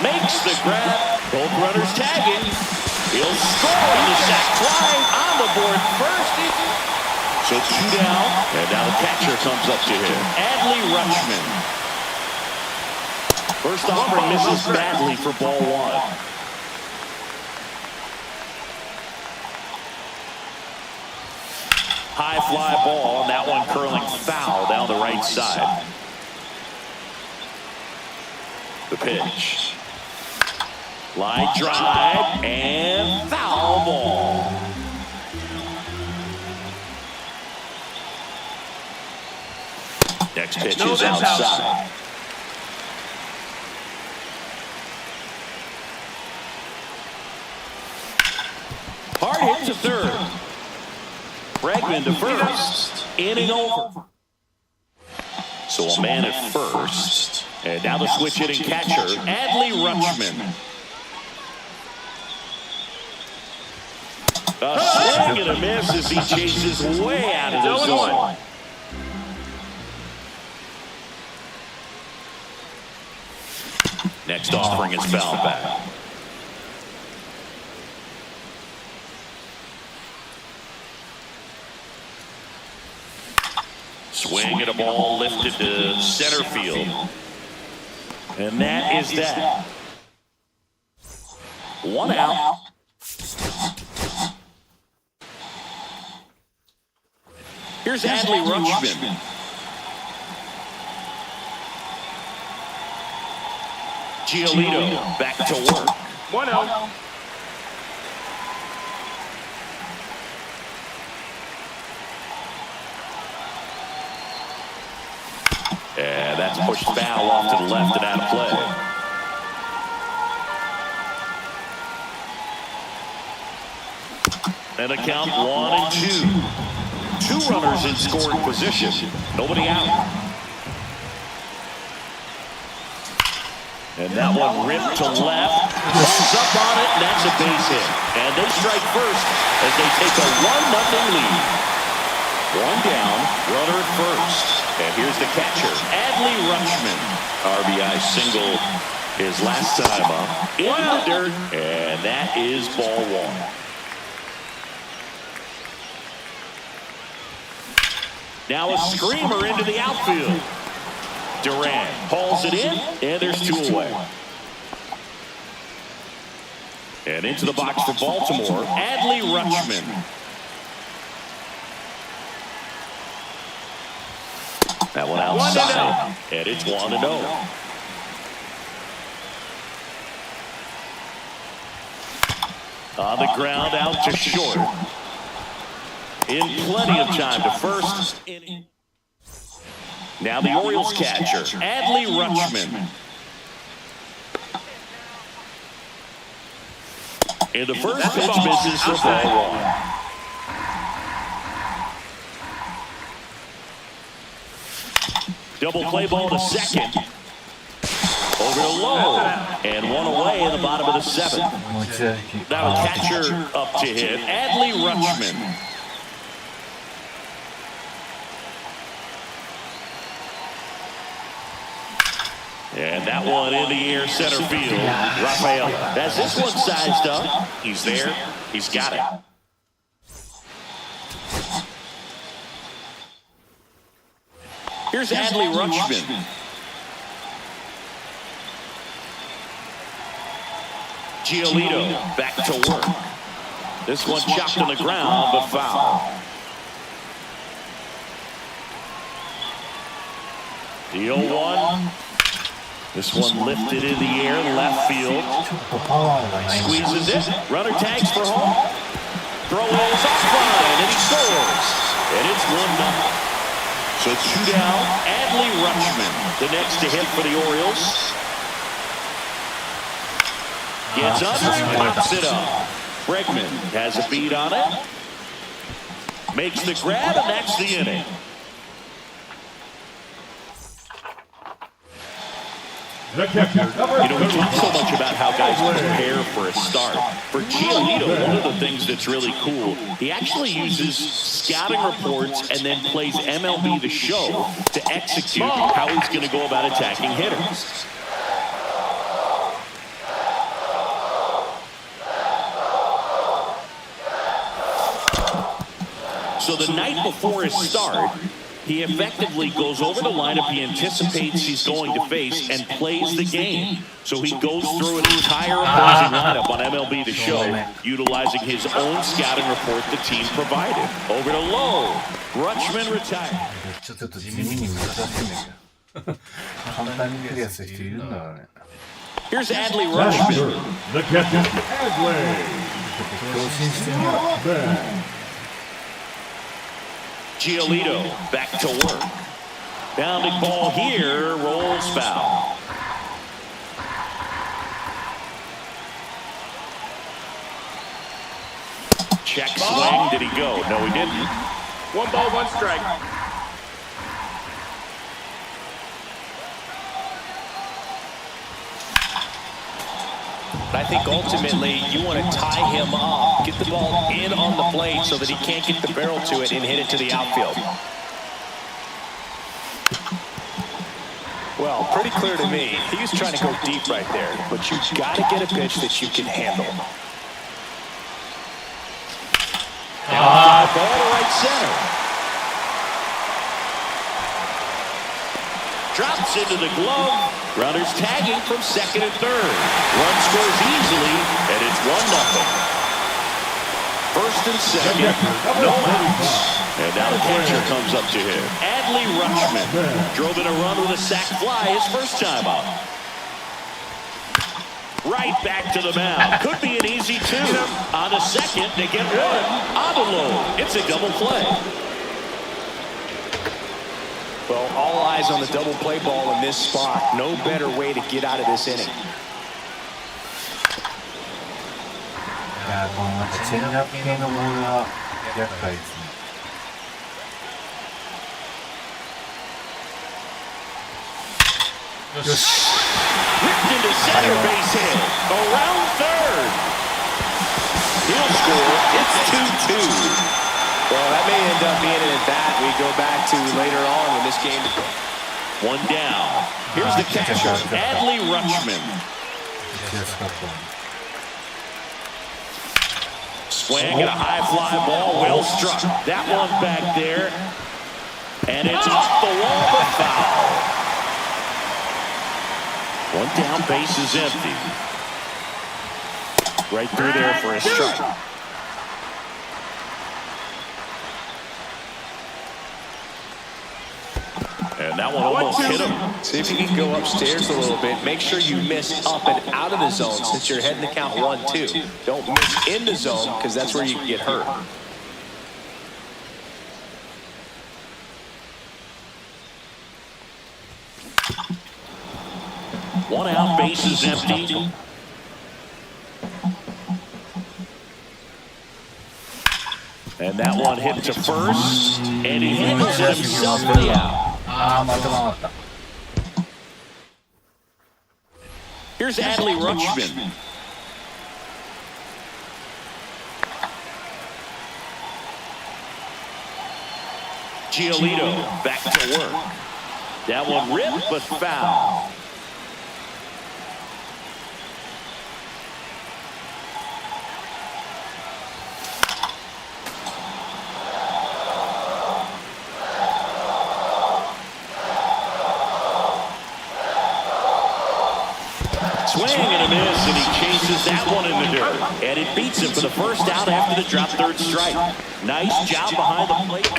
Makes the grab. Both runners tagging. He'll score on the sac fly on the board first. So 2 down, and now the catcher comes up to him. Adley Rutschman. First offering misses badly for ball 1. High fly ball, and that one curling foul down the right side. The pitch. Line drive, and foul ball. Next pitch is outside. Hard hit to third. Bregman to first. Inning over. So a man at first. And now the switch hitting catcher, Adley Rutschman. A swing and a miss as he chases way out of the zone. Next offering is fouled back. Swing and a ball lifted to center field. And that is that. 1 out. Here's Adley Rutschman. Giolito back to work. 1-0. And that's pushed foul off to the left and out of play. And a count 1-2. Two runners in scoring position. Nobody out. And that one ripped to left. Falls up on it, and that's a base hit. And they strike first as they take a 1-0 lead. One down, runner at first. And here's the catcher, Adley Rutschman. RBI single his last time up. In the dirt, and that is ball one. Now a screamer into the outfield. Durant hauls it in, and there's two away. And into the box for Baltimore, Adley Rutschman. That one outside, and it's 1-0. On the ground, out to short. In plenty of time to first inning. Now the Orioles catcher, Adley Rutschman. And the first pitch misses for ball one. Double play ball to second. Over to low. And one away in the bottom of the seventh. Now a catcher up to hit, Adley Rutschman. And that one in the air center field. Rafael has this one sized up. He's there. He's got it. Here's Adley Rutschman. Giolito back to work. This one chopped on the ground, but foul. The 0-1. This one lifted in the air, left field. Squeezes it. Runner tags for home. Throw is offline, and he scores. And it's 1-0. So two down, Adley Rutschman, the next to hit for the Orioles. Gets under and pops it up. Bregman has a beat on it. Makes the grab, and that's the inning. You know, we talk so much about how guys prepare for a start. For Giolito, one of the things that's really cool, he actually uses scouting reports and then plays MLB The Show to execute how he's going to go about attacking hitters. So the night before his start, he effectively goes over the lineup he anticipates he's going to face and plays the game. So he goes through an entire opposing lineup on MLB The Show, utilizing his own scouting report the team provided. Over to Lowe. Rutschman retired. ちょっと地味に難しいんだけど。簡単にクリアする人いるんだろうね。Here's Adley Rutschman. The catcher, Adley. 強振してみよう。 Giolito back to work. Bounding ball here, rolls foul. Check swing, did he go? No, he didn't. 1 ball, 1 strike. I think ultimately you want to tie him up, get the ball in on the plate so that he can't get the barrel to it and hit it to the outfield. Well, pretty clear to me, he was trying to go deep right there, but you've got to get a pitch that you can handle. Ball to right center. Drops into the glove. Runners tagging from second and third. One scores easily, and it's 1-0. First and second, no outs. And now the catcher comes up to him. Adley Rutschman drove in a run with a sac fly his first time out. right back to the mound. Could be an easy two. On the second, they get one on the low. It's a double play. Well, all eyes on the double play ball in this spot. No better way to get out of this inning. いやこのなんかチェンジアップ系のボールは厄介ですね。よし。 Ripped into center base hit. Around third. He'll score. It's 2-2. Well, that may end up being an at-bat we go back to later on in this game. One down. Here's the catcher, Adley Rutschman. Swing and a high fly ball, well struck. That one back there. And it's off the wall, but foul. One down, base is empty. Right through there for a strike. And that one almost hit him. See if you can go upstairs a little bit. Make sure you miss up and out of the zone since you're heading to count 1-2. Don't miss in the zone because that's where you can get hurt. One out, base is empty. And that one hit to first. And he handles it himself for the out. ああ、また回った。 Here's Adley Rutschman. Giolito back to work. That one ripped but foul. Swing and a miss, and he chases that one in the dirt. And it beats him for the first out after the drop third strike. Nice job behind the plate.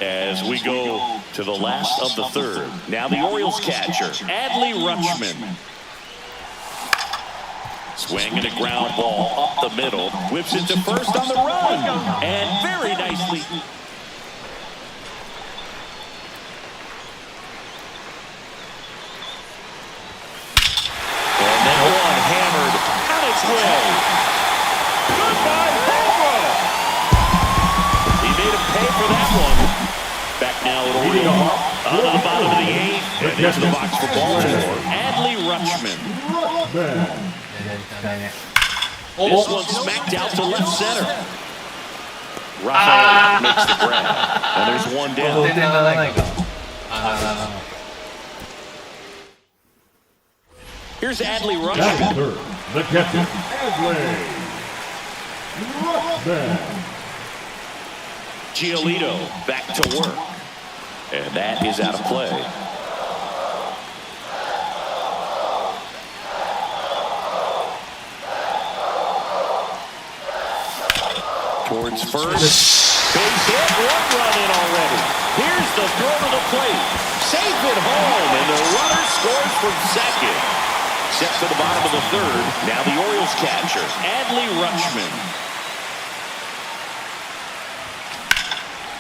As we go to the last of the third. Now the Orioles catcher, Adley Rutschman. Swing and a ground ball up the middle. Whips it to first on the run. And very nicely. Way. Goodbye, Hoover! He made him pay for that one. Back now at Oriole. On the bottom of the eighth. And there's the box for Baltimore. Adley Rutschman. This one smacked out to left center. Rafael makes the grab. And there's one down. Here's Adley Rutschman. The catcher, Adley Rutschman. Giolito back to work. And that is out of play. Towards first. Base hit, one run in already. Here's the throw to the plate. Safe at home, and the runner scores from second. Set for the bottom of the third. Now the Orioles catcher, Adley Rutschman.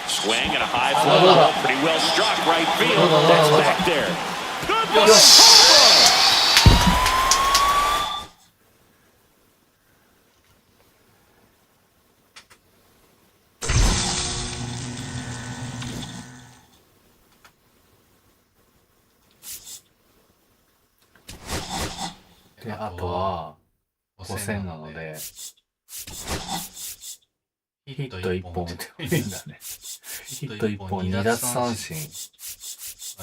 Swing and a high fly ball, pretty well struck right field. That's back there. Good one, Hoover! で、あとは、5000なので、ヒット1本打てばいいんだね。ヒット1本、2奪三振。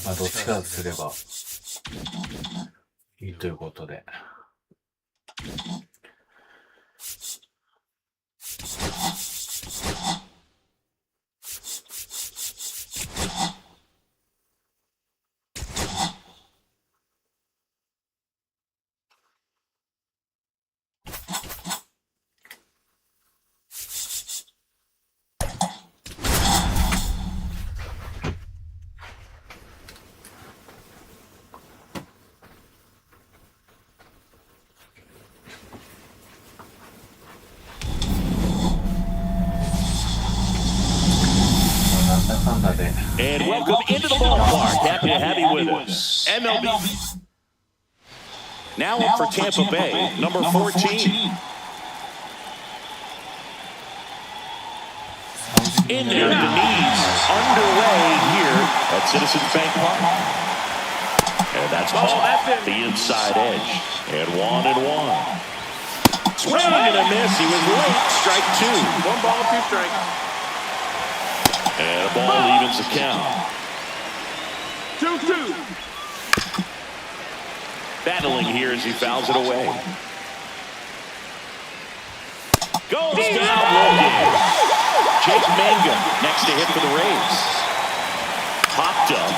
まあ、どっちかとすれば、いいということで。安打で。 And welcome into the ballpark. Happy to have you with us. MLB. Now up for Tampa Bay, number 14. In there at the knees, underway here at Citizens Bank Park. And that's the inside edge. And 1-1. Swing and a miss. He was late. Strike 2. 1 ball, 2 strikes. And a ball evens the count. 2-2. Battling here as he fouls it away. Goes down looking. Jake Manga next to hit for the Rays. Popped up.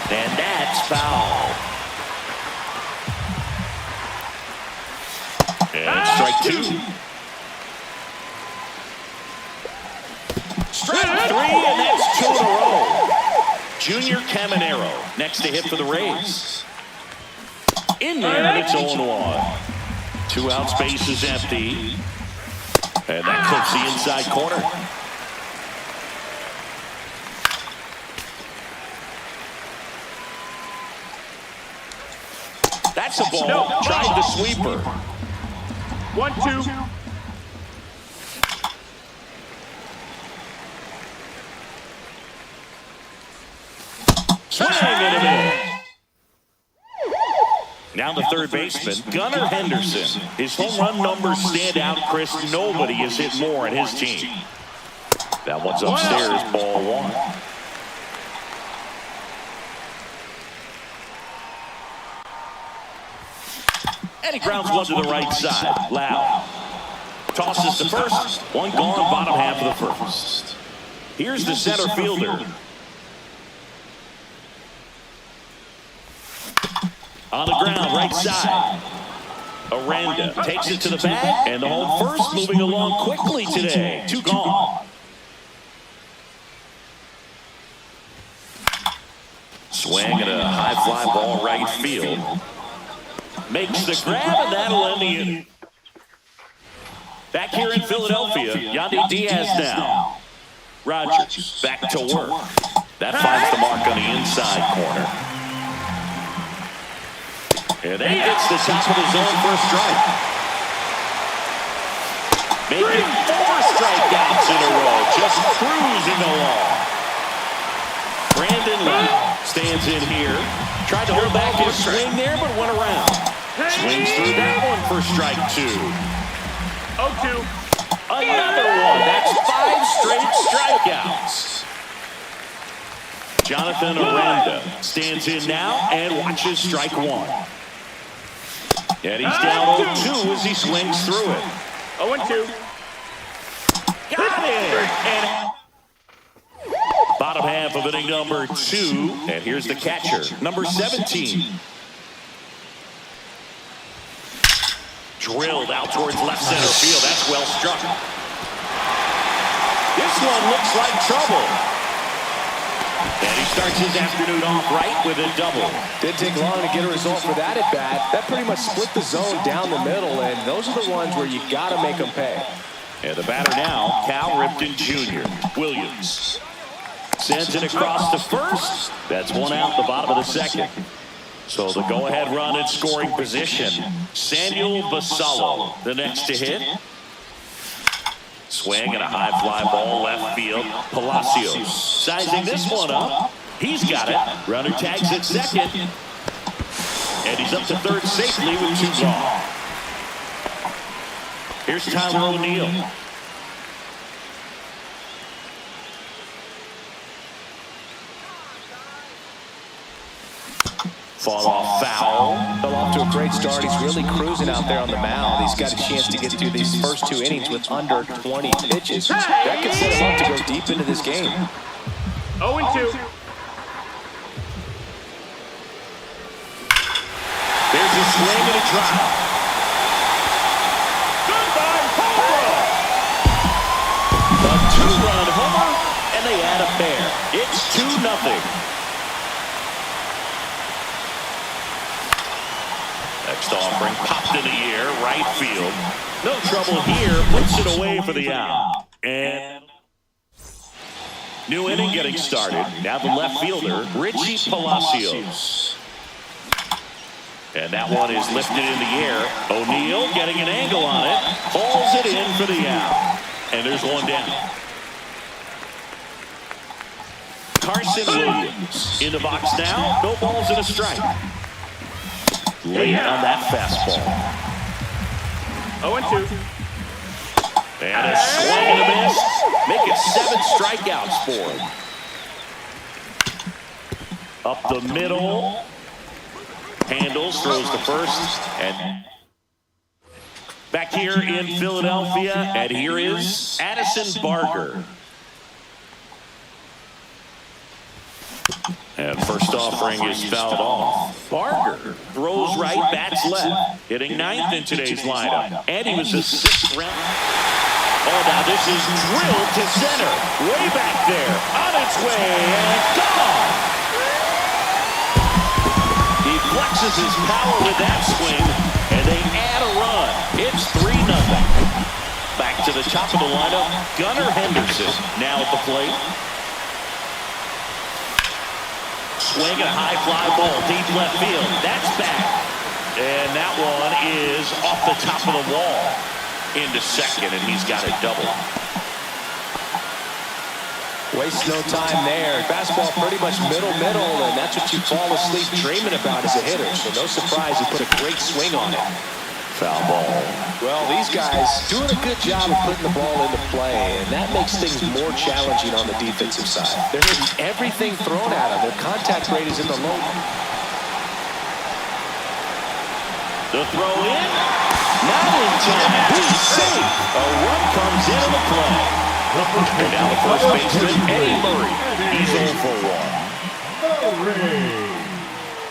And that's foul. And strike 2. Strike 3, and that's 2 in a row. Junior Caminero next to hit for the Rays. In there, and it's 0-1. 2 outs, base is empty. And that clips the inside corner. That's a ball. Tried the sweeper. 1-2. Swing and a miss. Now the third baseman, Gunnar Henderson. His home run numbers stand out, Chris. Nobody has hit more on his team. That one's upstairs, ball 1. And he grounds one to the right side. Loud. Tosses to first. 1 gone, bottom half of the first. Here's the center fielder. On the ground, right side. Aranda takes it to the bag, and the home first moving along quickly today. 2 gone. Swing and a high fly ball right field. Makes the grab, and that'll end the inning. Back here in Philadelphia, Yandy Diaz now. Rogers back to work. That finds the mark on the inside corner. And that gets the top of the zone for a strike. Making 4 strikeouts in a row, just cruising along. Brandon Lee stands in here. Tried to hold back his swing there, but went around. Swings through that one for strike 2. 0-2. Another one. That's 5 straight strikeouts. Jonathan Aranda stands in now and watches strike 1. And he's down 0-2 as he swings through it. 0-2. Got it! And bottom half of inning number 2. And here's the catcher, number 17. Drilled out towards left center field. That's well struck. This one looks like trouble. And he starts his afternoon off right with a double. Didn't take long to get a result for that at bat. That pretty much split the zone down the middle, and those are the ones where you got to make them pay. And the batter now, Cal Ripken Jr. Williams sends it across to first. That's 1 out, the bottom of the second. So the go-ahead run in scoring position. Samuel Basallo, the next to hit. Swing and a high fly ball left field. Palacios sizing this one up. He's got it. Runner tags at second. And he's up to third safely with 2 gone. Here's Tyler O'Neill. Fought off foul. Fell off to a great start. He's really cruising out there on the mound. He's got a chance to get through these first 2 innings with under 20 pitches. That could set him up to go deep into this game. 0-2. There's a swing and a drop. Goodbye, home A 2-run homer, and they add a pair. It's 2-0. Next offering popped in the air, right field. No trouble here, puts it away for the out. And New inning getting started. Now the left fielder, Richie Palacios. And that one is lifted in the air. O'Neill getting an angle on it. Pulls it in for the out. And there's one down. Carson Williams in the box now. No balls and a strike. Late on that fastball. 0-2. And a swing and a miss. Make it 7 strikeouts for him. Up the middle. Handles, throws to first. And back here in Philadelphia. And here is Addison Barger. And first offering is fouled off. Barger throws right, bats left. Hitting 9th in today's lineup. And he was a 6th round. Oh, now this is drilled to center. Way back there. On its way and gone. He flexes his power with that swing. And they add a run. It's 3-0. Back to the top of the lineup. Gunnar Henderson now at the plate. Swing a high fly ball, deep left field. That's back. And that one is off the top of the wall into second, and he's got a double. Wastes no time there. Fastball pretty much middle, and that's what you fall asleep dreaming about as a hitter. So no surprise, he put a great swing on it. Foul ball. Well, these guys doing a good job of putting the ball into play, and that makes things more challenging on the defensive side. They're hitting everything thrown at them. Their contact rate is in the low. The throw in. Not in time. He's safe. A run comes into the play. And now the first baseman, Eddie Murray. He's 0 for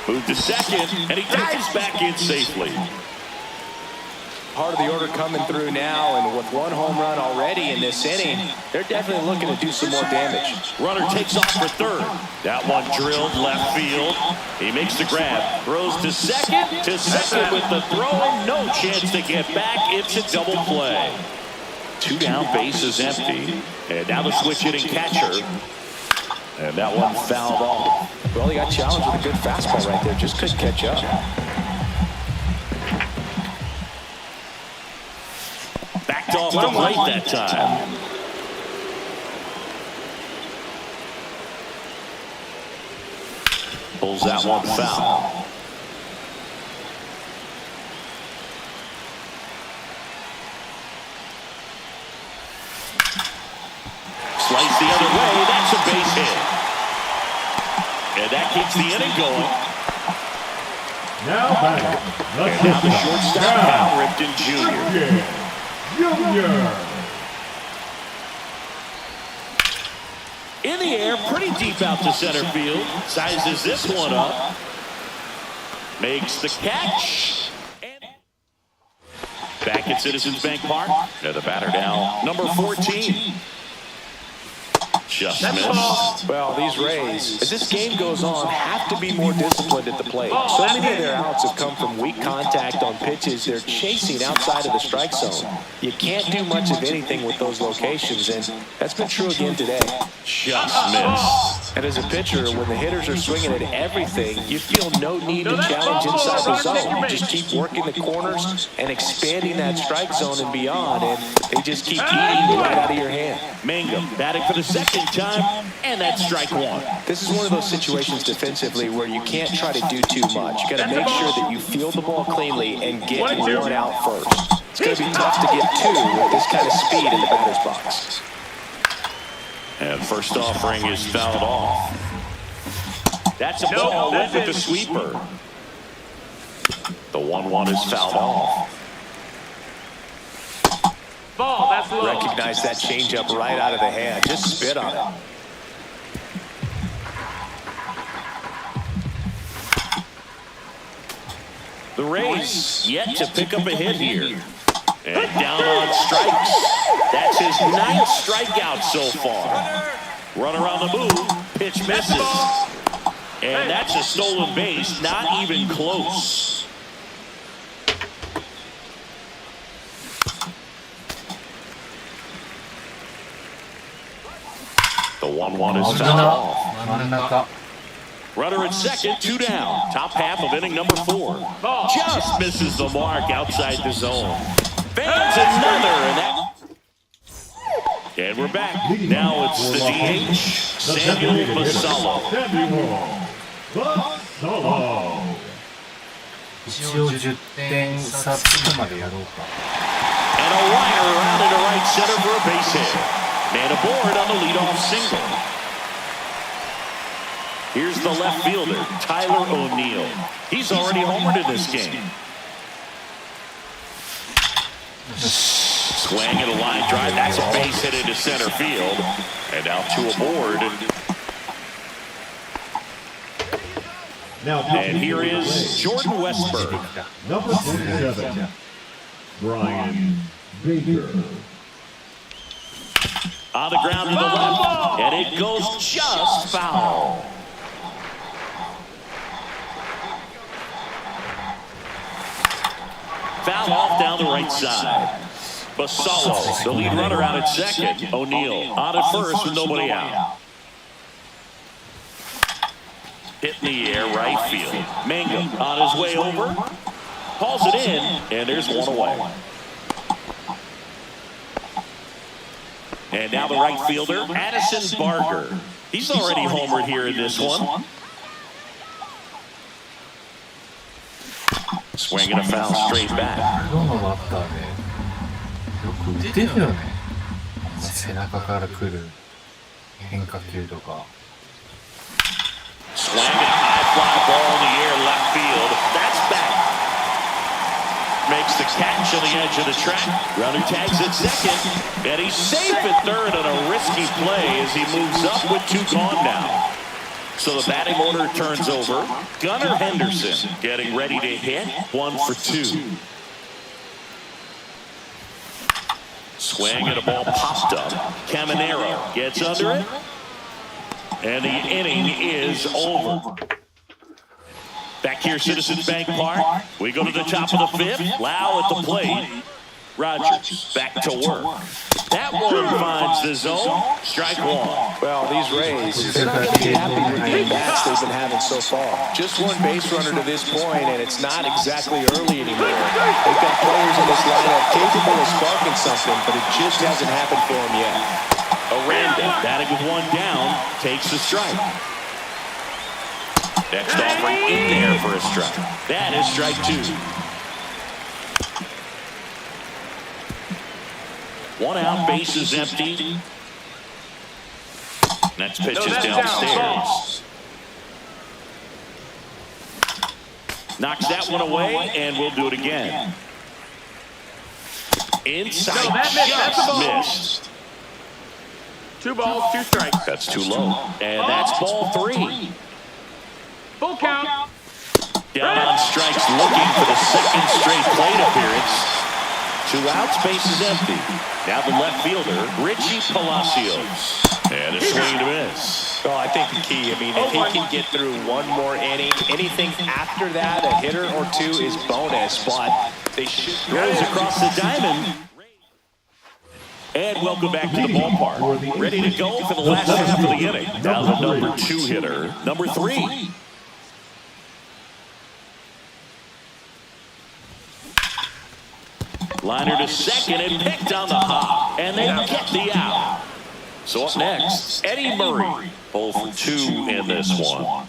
1. Moved to second, and he dives back in safely. Part of the order coming through now, and with 1 home run already in this inning, they're definitely looking to do some more damage. Runner takes off for third. That one drilled left field. He makes the grab. Throws to second with the throw. No chance to get back. It's a double play. 2 down, bases empty. And now the switch hitting catcher. And that one fouled off. Well, he got challenged with a good fastball right there. Just couldn't catch up. Backed off the plate that time. Pulls that one foul. Slice the other way. That's a base hit. And that keeps the inning going. Now back. Now the shortstop, Cal Ripken Jr. In the air, pretty deep out to center field. Sizes this one up. Makes the catch. And back at Citizens Bank Park. And the batter now, number 14. Just missed. Well, these Rays, as this game goes on, have to be more disciplined at the plate. So many of their outs have come from weak contact on pitches they're chasing outside of the strike zone. You can't do much of anything with those locations, and that's been true again today. Just missed. And as a pitcher, when the hitters are swinging at everything, you feel no need to challenge inside the zone. You just keep working the corners and expanding that strike zone and beyond, and they just keep eating right out of your hand. Mangum batting for the second time, and that's strike 1. This is one of those situations defensively where you can't try to do too much. You got to make sure that you field the ball cleanly and get 1 out first. It's going to be tough to get 2 with this kind of speed in the batter's box. And first offering is fouled off. That's a ball with the sweeper. The 1-1 is fouled off. Ball, that's low. Recognize that changeup right out of the hand. Just spit on it. The Rays yet to pick up a hit here. And down on strikes. That's his 9th strikeout so far. Runner on the move. Pitch misses. And that's a stolen base. Not even close. The 1-1 is 危 fouled な off. 真ん中 Runner at second, 2 down. Top half of inning number 4. Just misses the mark outside the zone. Fans another, and we're back. Now it's the DH, Samuel Basallo. Samuel Basallo. 一応10点差つくまでやろうか And a liner around into right center for a base hit. Man aboard on the leadoff single. Here's the left fielder, Tyler O'Neill. He's already homered in this game. Swing and a line drive. That's a base hit into center field. And now 2 aboard. And here is Jordan Westberg. Number 47, Brian Baker. On the ground to the left. And it goes just foul. Foul off down the right side. Basallo, the lead runner out at second. O'Neill on at first with nobody out. Hit in the air, right field. Mangum on his way over. Calls it in, and there's one away. And now the right fielder, Addison Barker. He's already homered here in this one. Swinging a foul straight back. プロのバッターでよく打てるよね背中から来る変化球とか Swing and a high fly ball in the air left field. That's back. Makes the catch on the edge of the track. Runner tags at second. And he's safe at third on a risky play as he moves up with 2 gone now. So the batting order turns over. Gunnar Henderson getting ready to hit. 1 for 2. Swing and a ball popped up. Caminero gets under it. And the inning is over. Back here, Citizens Bank Park. We go to the top of the 5th. Lau at the plate. Rogers back to work. That one finds the zone. Strike 1. Well, these Rays, they're not going to be happy with the at-bats they've been having so far. Just 1 base runner to this point, and it's not exactly early anymore. They've got players in this lineup capable of sparking something, but it just hasn't happened for them yet. Aranda, batting with 1 down, takes the strike. Next offering in there for a strike. That is strike 2. 1 out, base is empty. Next pitch is downstairs. Knocks that one away, and we'll do it again. Inside, just missed. 2 balls, 2 strikes. That's too low. And that's ball 3. Full count. Down on strikes, looking for the 2nd straight plate appearance. 2 outs, base is empty. Now the left fielder, Richie Palacios. And a swing to miss. Well, I think the key, if he can get through 1 more inning, anything after that, a hitter or 2 is bonus, but they should... Goes across the diamond. And welcome back to the ballpark. Ready to go for the last half of the inning. Now the number 2 hitter, number 3. Liner to second and picked on the hop. And they get the out. So up next, Eddie Murray. 0 for 2 in this one.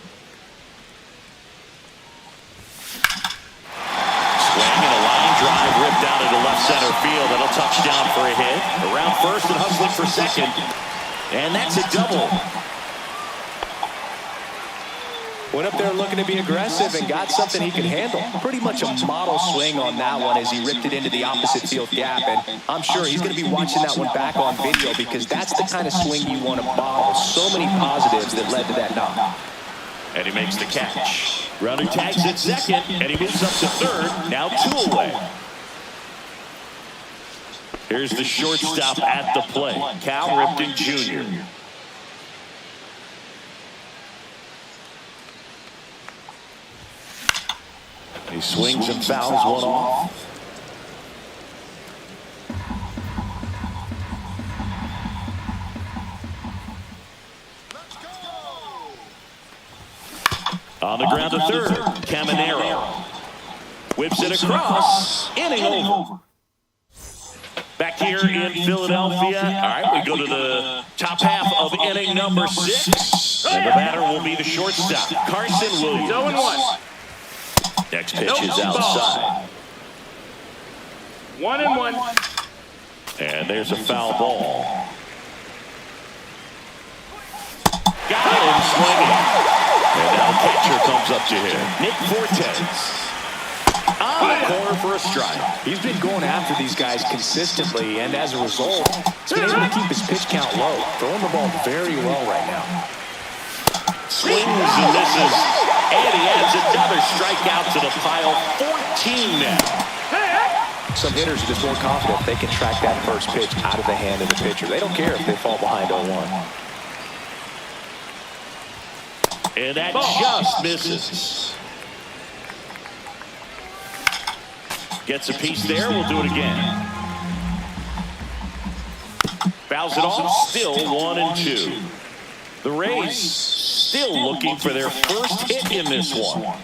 Swing and a line drive ripped out into left center field. That'll touch down for a hit. Around first and hustling for second. And that's a double. Went up there looking to be aggressive and got something he could handle. Pretty much a model swing on that one as he ripped it into the opposite field gap. And I'm sure he's going to be watching that one back on video because that's the kind of swing you want to model. So many positives that led to that knock. And he makes the catch. Runner tags at second, and he moves up to third. Now 2 away. Here's the shortstop at the plate, Cal Ripken Jr. He swings and fouls 1 off. On the ground to third, Caminero. Whips it across, inning over. Back here in Philadelphia. All right, we go to the top half of inning number 6. And the batter will be the shortstop, Carson Williams. 0-1. Next pitch is outside. 1-1. And there's a foul ball. Got him swinging. And now the catcher comes up to him. Nick Fortes. On the corner for a strike. He's been going after these guys consistently, and as a result, he's been able to keep his pitch count low. Throwing the ball very well right now. Swings and misses. And he adds another strikeout to the pile. 14 now. Some hitters are just more confident they can track that first pitch out of the hand of the pitcher. They don't care if they fall behind 0-1. And that just misses. Gets a piece there. We'll do it again. Fouls it off. Still 1-2. The Rays still looking for their first hit in this one.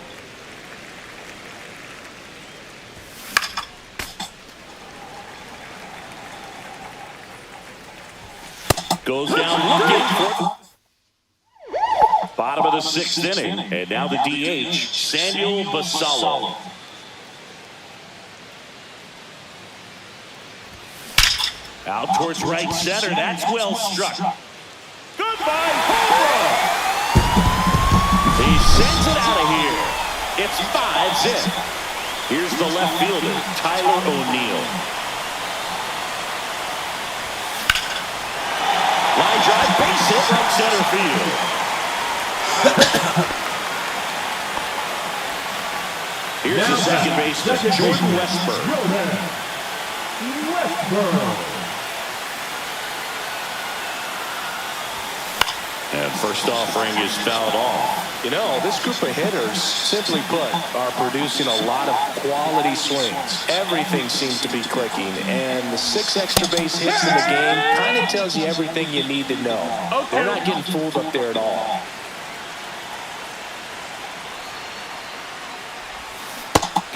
Goes down looking for bottom of the 6th inning. And now the DH, Samuel Basallo. Out towards right center. That's well struck. Goodbye, home. He sends it out of here. It's 5-zip. Here's the left fielder, Tyler O'Neill. Line drive, base hit right center field. Here's the second baseman, Jordan Westburg. And first offering is fouled off. You know, this group of hitters, simply put, are producing a lot of quality swings. Everything seems to be clicking, and the 6 extra base hits in the game kind of tells you everything you need to know. They're not getting fooled up there at all.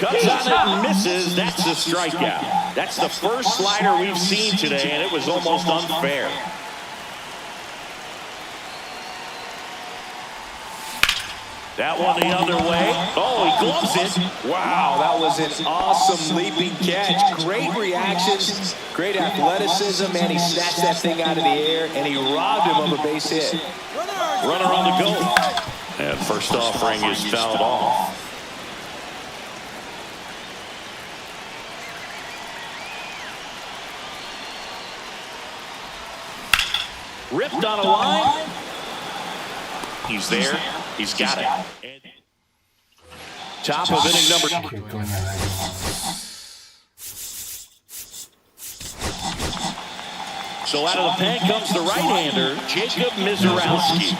Cuts on it and misses. That's a strikeout. That's the first slider we've seen today, and it was almost unfair. That one the other way. Oh, he gloves it. Wow, that was an awesome leaping catch. Great reactions, great athleticism, and he snatched that thing out of the air, and he robbed him of a base hit. Runner on the go. And first offering is fouled off. Ripped on a line. He's there. He's got it. And top of inning number 2. So out of the pen comes the right-hander, Jacob Mizorowski.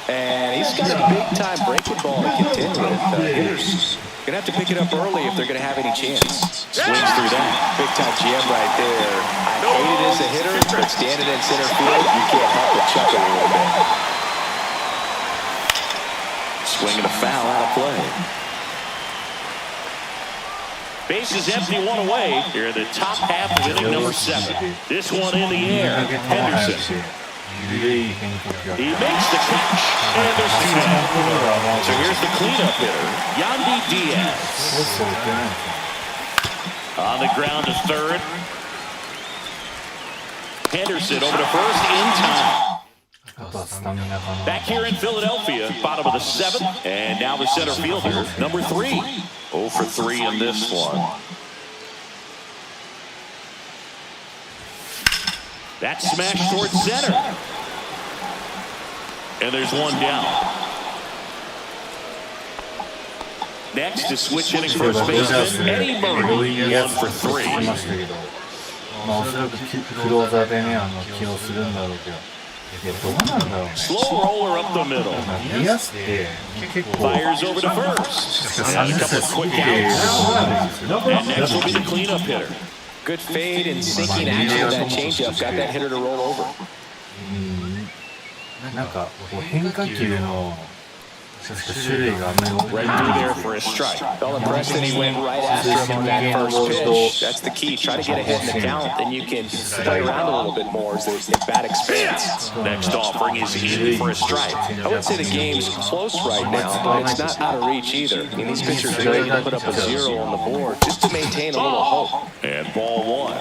And he's got a big-time breaking ball to contend with. Hitters going to have to pick it up early if they're going to have any chance. Swings through that. Big-time jam right there. I hate it as a hitter, but standing in center field, you can't help but chuckle a little bit. Swinging a foul out of play. Base is empty, one away. Here in the top half of inning number 7. This one in the air. Henderson. He makes the catch, and there's 2 down. So here's the cleanup hitter, Yandy Diaz. On the ground to third. Henderson over to first in time. Back here in Philadelphia, bottom of the 7th, and now the center fielder, number 3. 0 for 3 in this one. That smash towards center. And there's one down. Next is switch hitting first baseman, Eddie Murray, 1 for 3. まあおそらくクローザーでね、起用するんだろうけど。いや、どうなんだろうね。 Slow roller up the middle. ディアスって結構 Fires over to first. And a couple of quick outs. And next will be the cleanup hitter. Good fade and sinking action of that changeup got that hitter to roll over. なんかこう変化球の確か種類があんまり多く Right な through い。 there for a strike. Bell impressed that he went right after him on that first pitch. That's the key. Try to get ahead in the count, then you can play around a little bit more as the bat expands. Next offering is in for a strike. I would say the game's close right now, but it's not out of reach either. I mean, these pitchers are ready to put up a 0 on the board just to maintain a little hope. And ball one.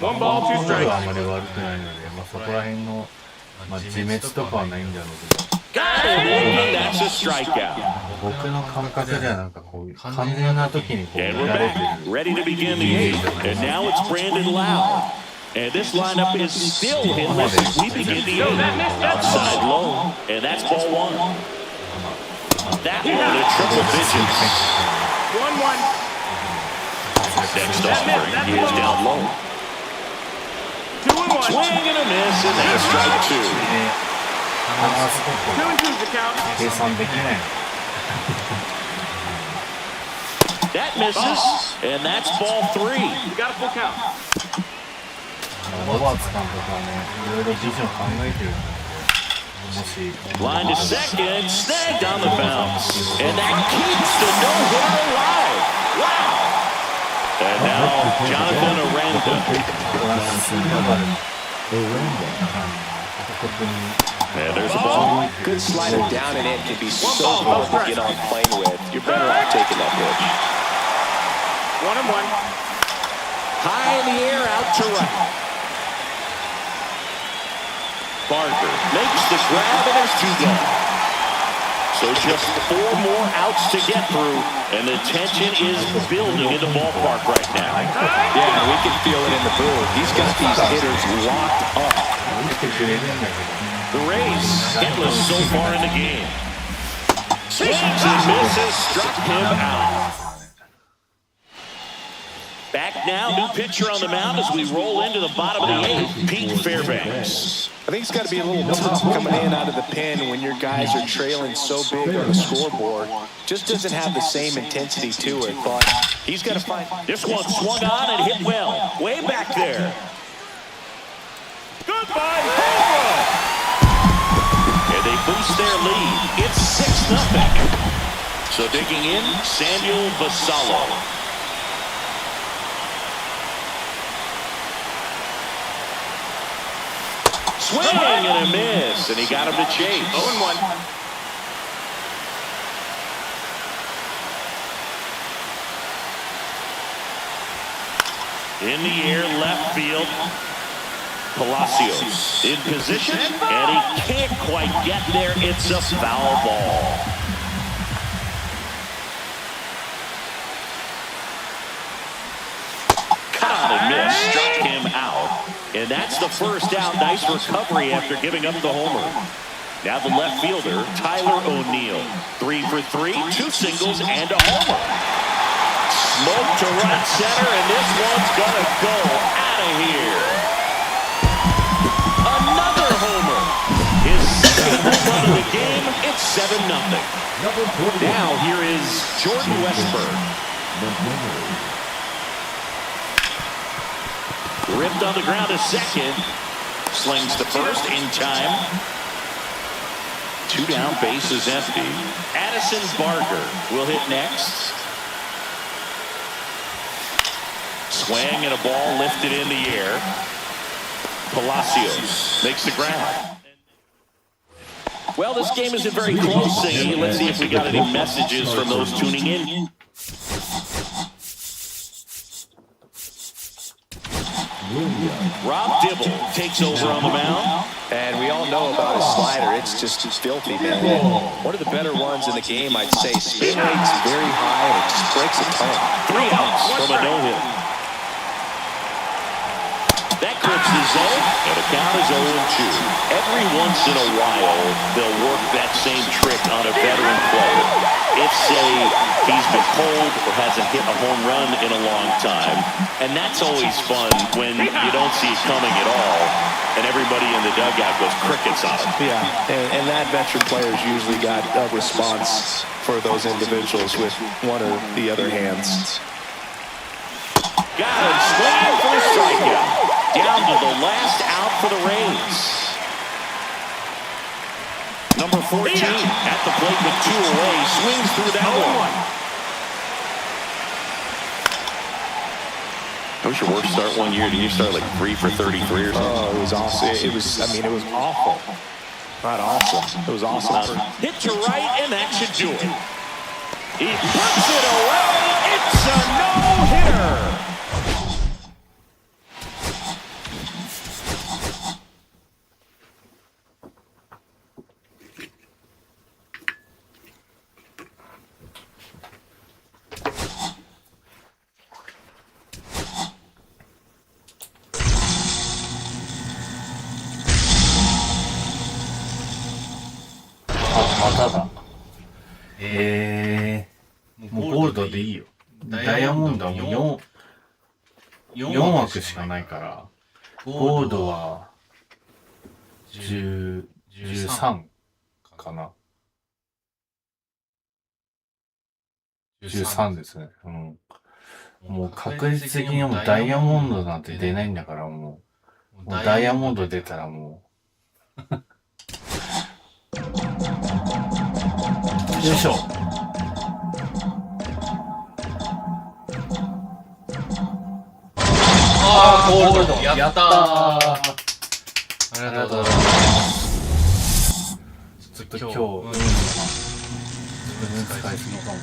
1 ball, 2 コントロールはあ strikes. まり悪くないので、そこら辺の、自滅とかはないんだろうけど、 Got him looking. That's a strikeout. 僕の感覚ではなんかこう、完全な時にこう、 And we're 乱れて back, る。 ready to begin the eighth. And now it's Brandon Lowe. And this lineup is still hitless as we begin the eighth. Outside low, and that's ball one. That one in triple digits. 1-1. Next offering is down low. 2-1. Swing and a miss, and that's strike two. なかなかすごく 2-2 the count. 計算できない。 That misses, and that's ball three. You got a full count. ロバーツ監督はね、いろいろビジョン考えてるんで、もし、 Line to second, snagged on the bounce. And that keeps the no-hitter alive. Wow. And now Jonathan Aranda. これは進んだから、ここに、 And there's a ball. Good slider down and in can be so hard to get on plane with. You're better off taking that pitch. 1-1. High in the air, out to right. Barker makes the grab, and there's two gone. So just 4 more outs to get through, and the tension is building in the ballpark right now. Yeah, we can feel it in the booth. He's got these hitters locked up. 打ってくれるんだけ The Rays hitless so far in the game. Swings and misses, struck him out. Back now, new pitcher on the mound as we roll into the bottom of the eighth, Pete Fairbanks. I think it's got to be a little tough coming in out of the pen when your guys are trailing so big on the scoreboard. Just doesn't have the same intensity to it, but he's got to find. This one swung on and hit well, way back there. Goodbye, home run! And they boost their lead. It's 6-0. So digging in, Samuel Vassallo. Swing and a miss, and he got him to chase. 0-1. In the air, left field. Palacios in position, and he can't quite get there. It's a foul ball. Caught and missed, struck him out. And that's the first out. Nice recovery after giving up the homer. Now the left fielder, Tyler O'Neill. 3 for 3, 2 singles, and a homer. Smoke to right center, and this one's gonna go out of here. Another homer. His second home run of the game. It's 7-0. Now here is Jordan Westburg. Ripped on the ground to second. Slings to first in time. 2 down, base is empty. Addison Barker will hit next. Swing and a ball lifted in the air. Palacios makes the grab. Well, this game isn't very close, Singy. Let's see if we got any messages from those tuning in. Rob Dibble takes over on the mound. And we all know about his slider. It's just filthy, man. One of the better ones in the game, I'd say. Spin rate's very high, and it just breaks a ton. 3 outs from a no-hit. That clips the zone, and the count is 0-2. Every once in a while, they'll work that same trick on a veteran player. If, say, he's been cold or hasn't hit a home run in a long time. And that's always fun when you don't see it coming at all, and everybody in the dugout goes crickets on it. Yeah, and that veteran player's usually got a response for those individuals with one or the other hands. Got him swinging for a strikeout. Down to the last out for the Rays. Number 14 at the plate with 2 away. Swings through that one. That was your worst start one year. Did you start like 3 for 33 or something? Oh, it was awesome. It was awful. Not awesome. It was awesome. Hit to right, and that should do it. He puts it away. It's a no-hitter.まただ。もうゴールドでいいよ。ダイヤモンドはもう4枠しかないから、ゴールドは13かな。13ですね。うん。もう確実的にもうダイヤモンドなんて出ないんだから、もうダイヤモンド出たらもう。よいしょ。ああ、ゴールド。やったー。ありがとうございます。ちょっと今日、自分使いすぎかも。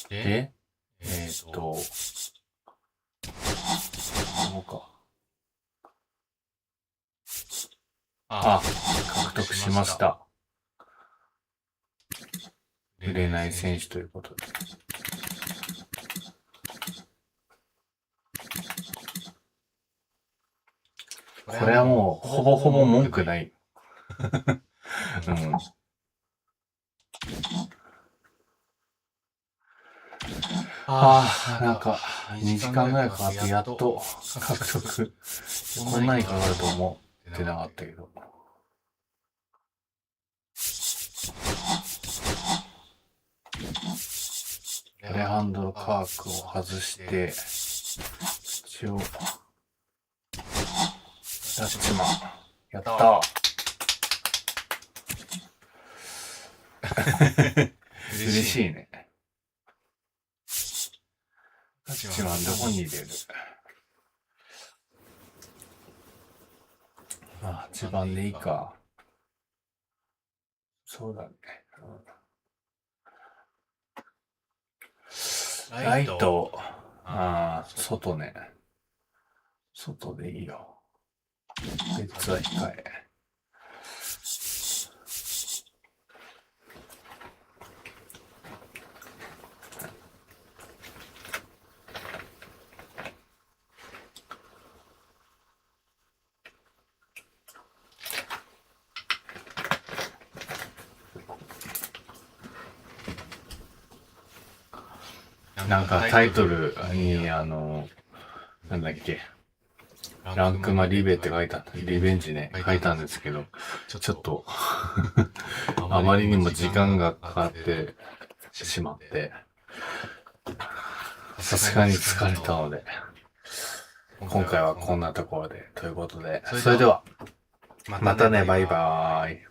で、そうか。獲得しました。売れない選手ということで。これはもう、ほぼほぼ文句ない。うん。なんか、2時間ぐらいかかってやっと獲得。こんなにかかると思ってなかったけど。レハンドロ・カークを外して、一応、ダッチマン。やったー。嬉しいね。一番どこに入れる？8番でいいか。そうだね。ライト、外ね。外でいいよ。別は控え。なんかタイトルになんだっけ、ランクマリベって書いた、リベンジね、書いたんですけど、ちょっとあまりにも時間がかかってしまって、さすがに疲れたので、今回はこんなところで、ということで、それでは、またね、バイバーイ。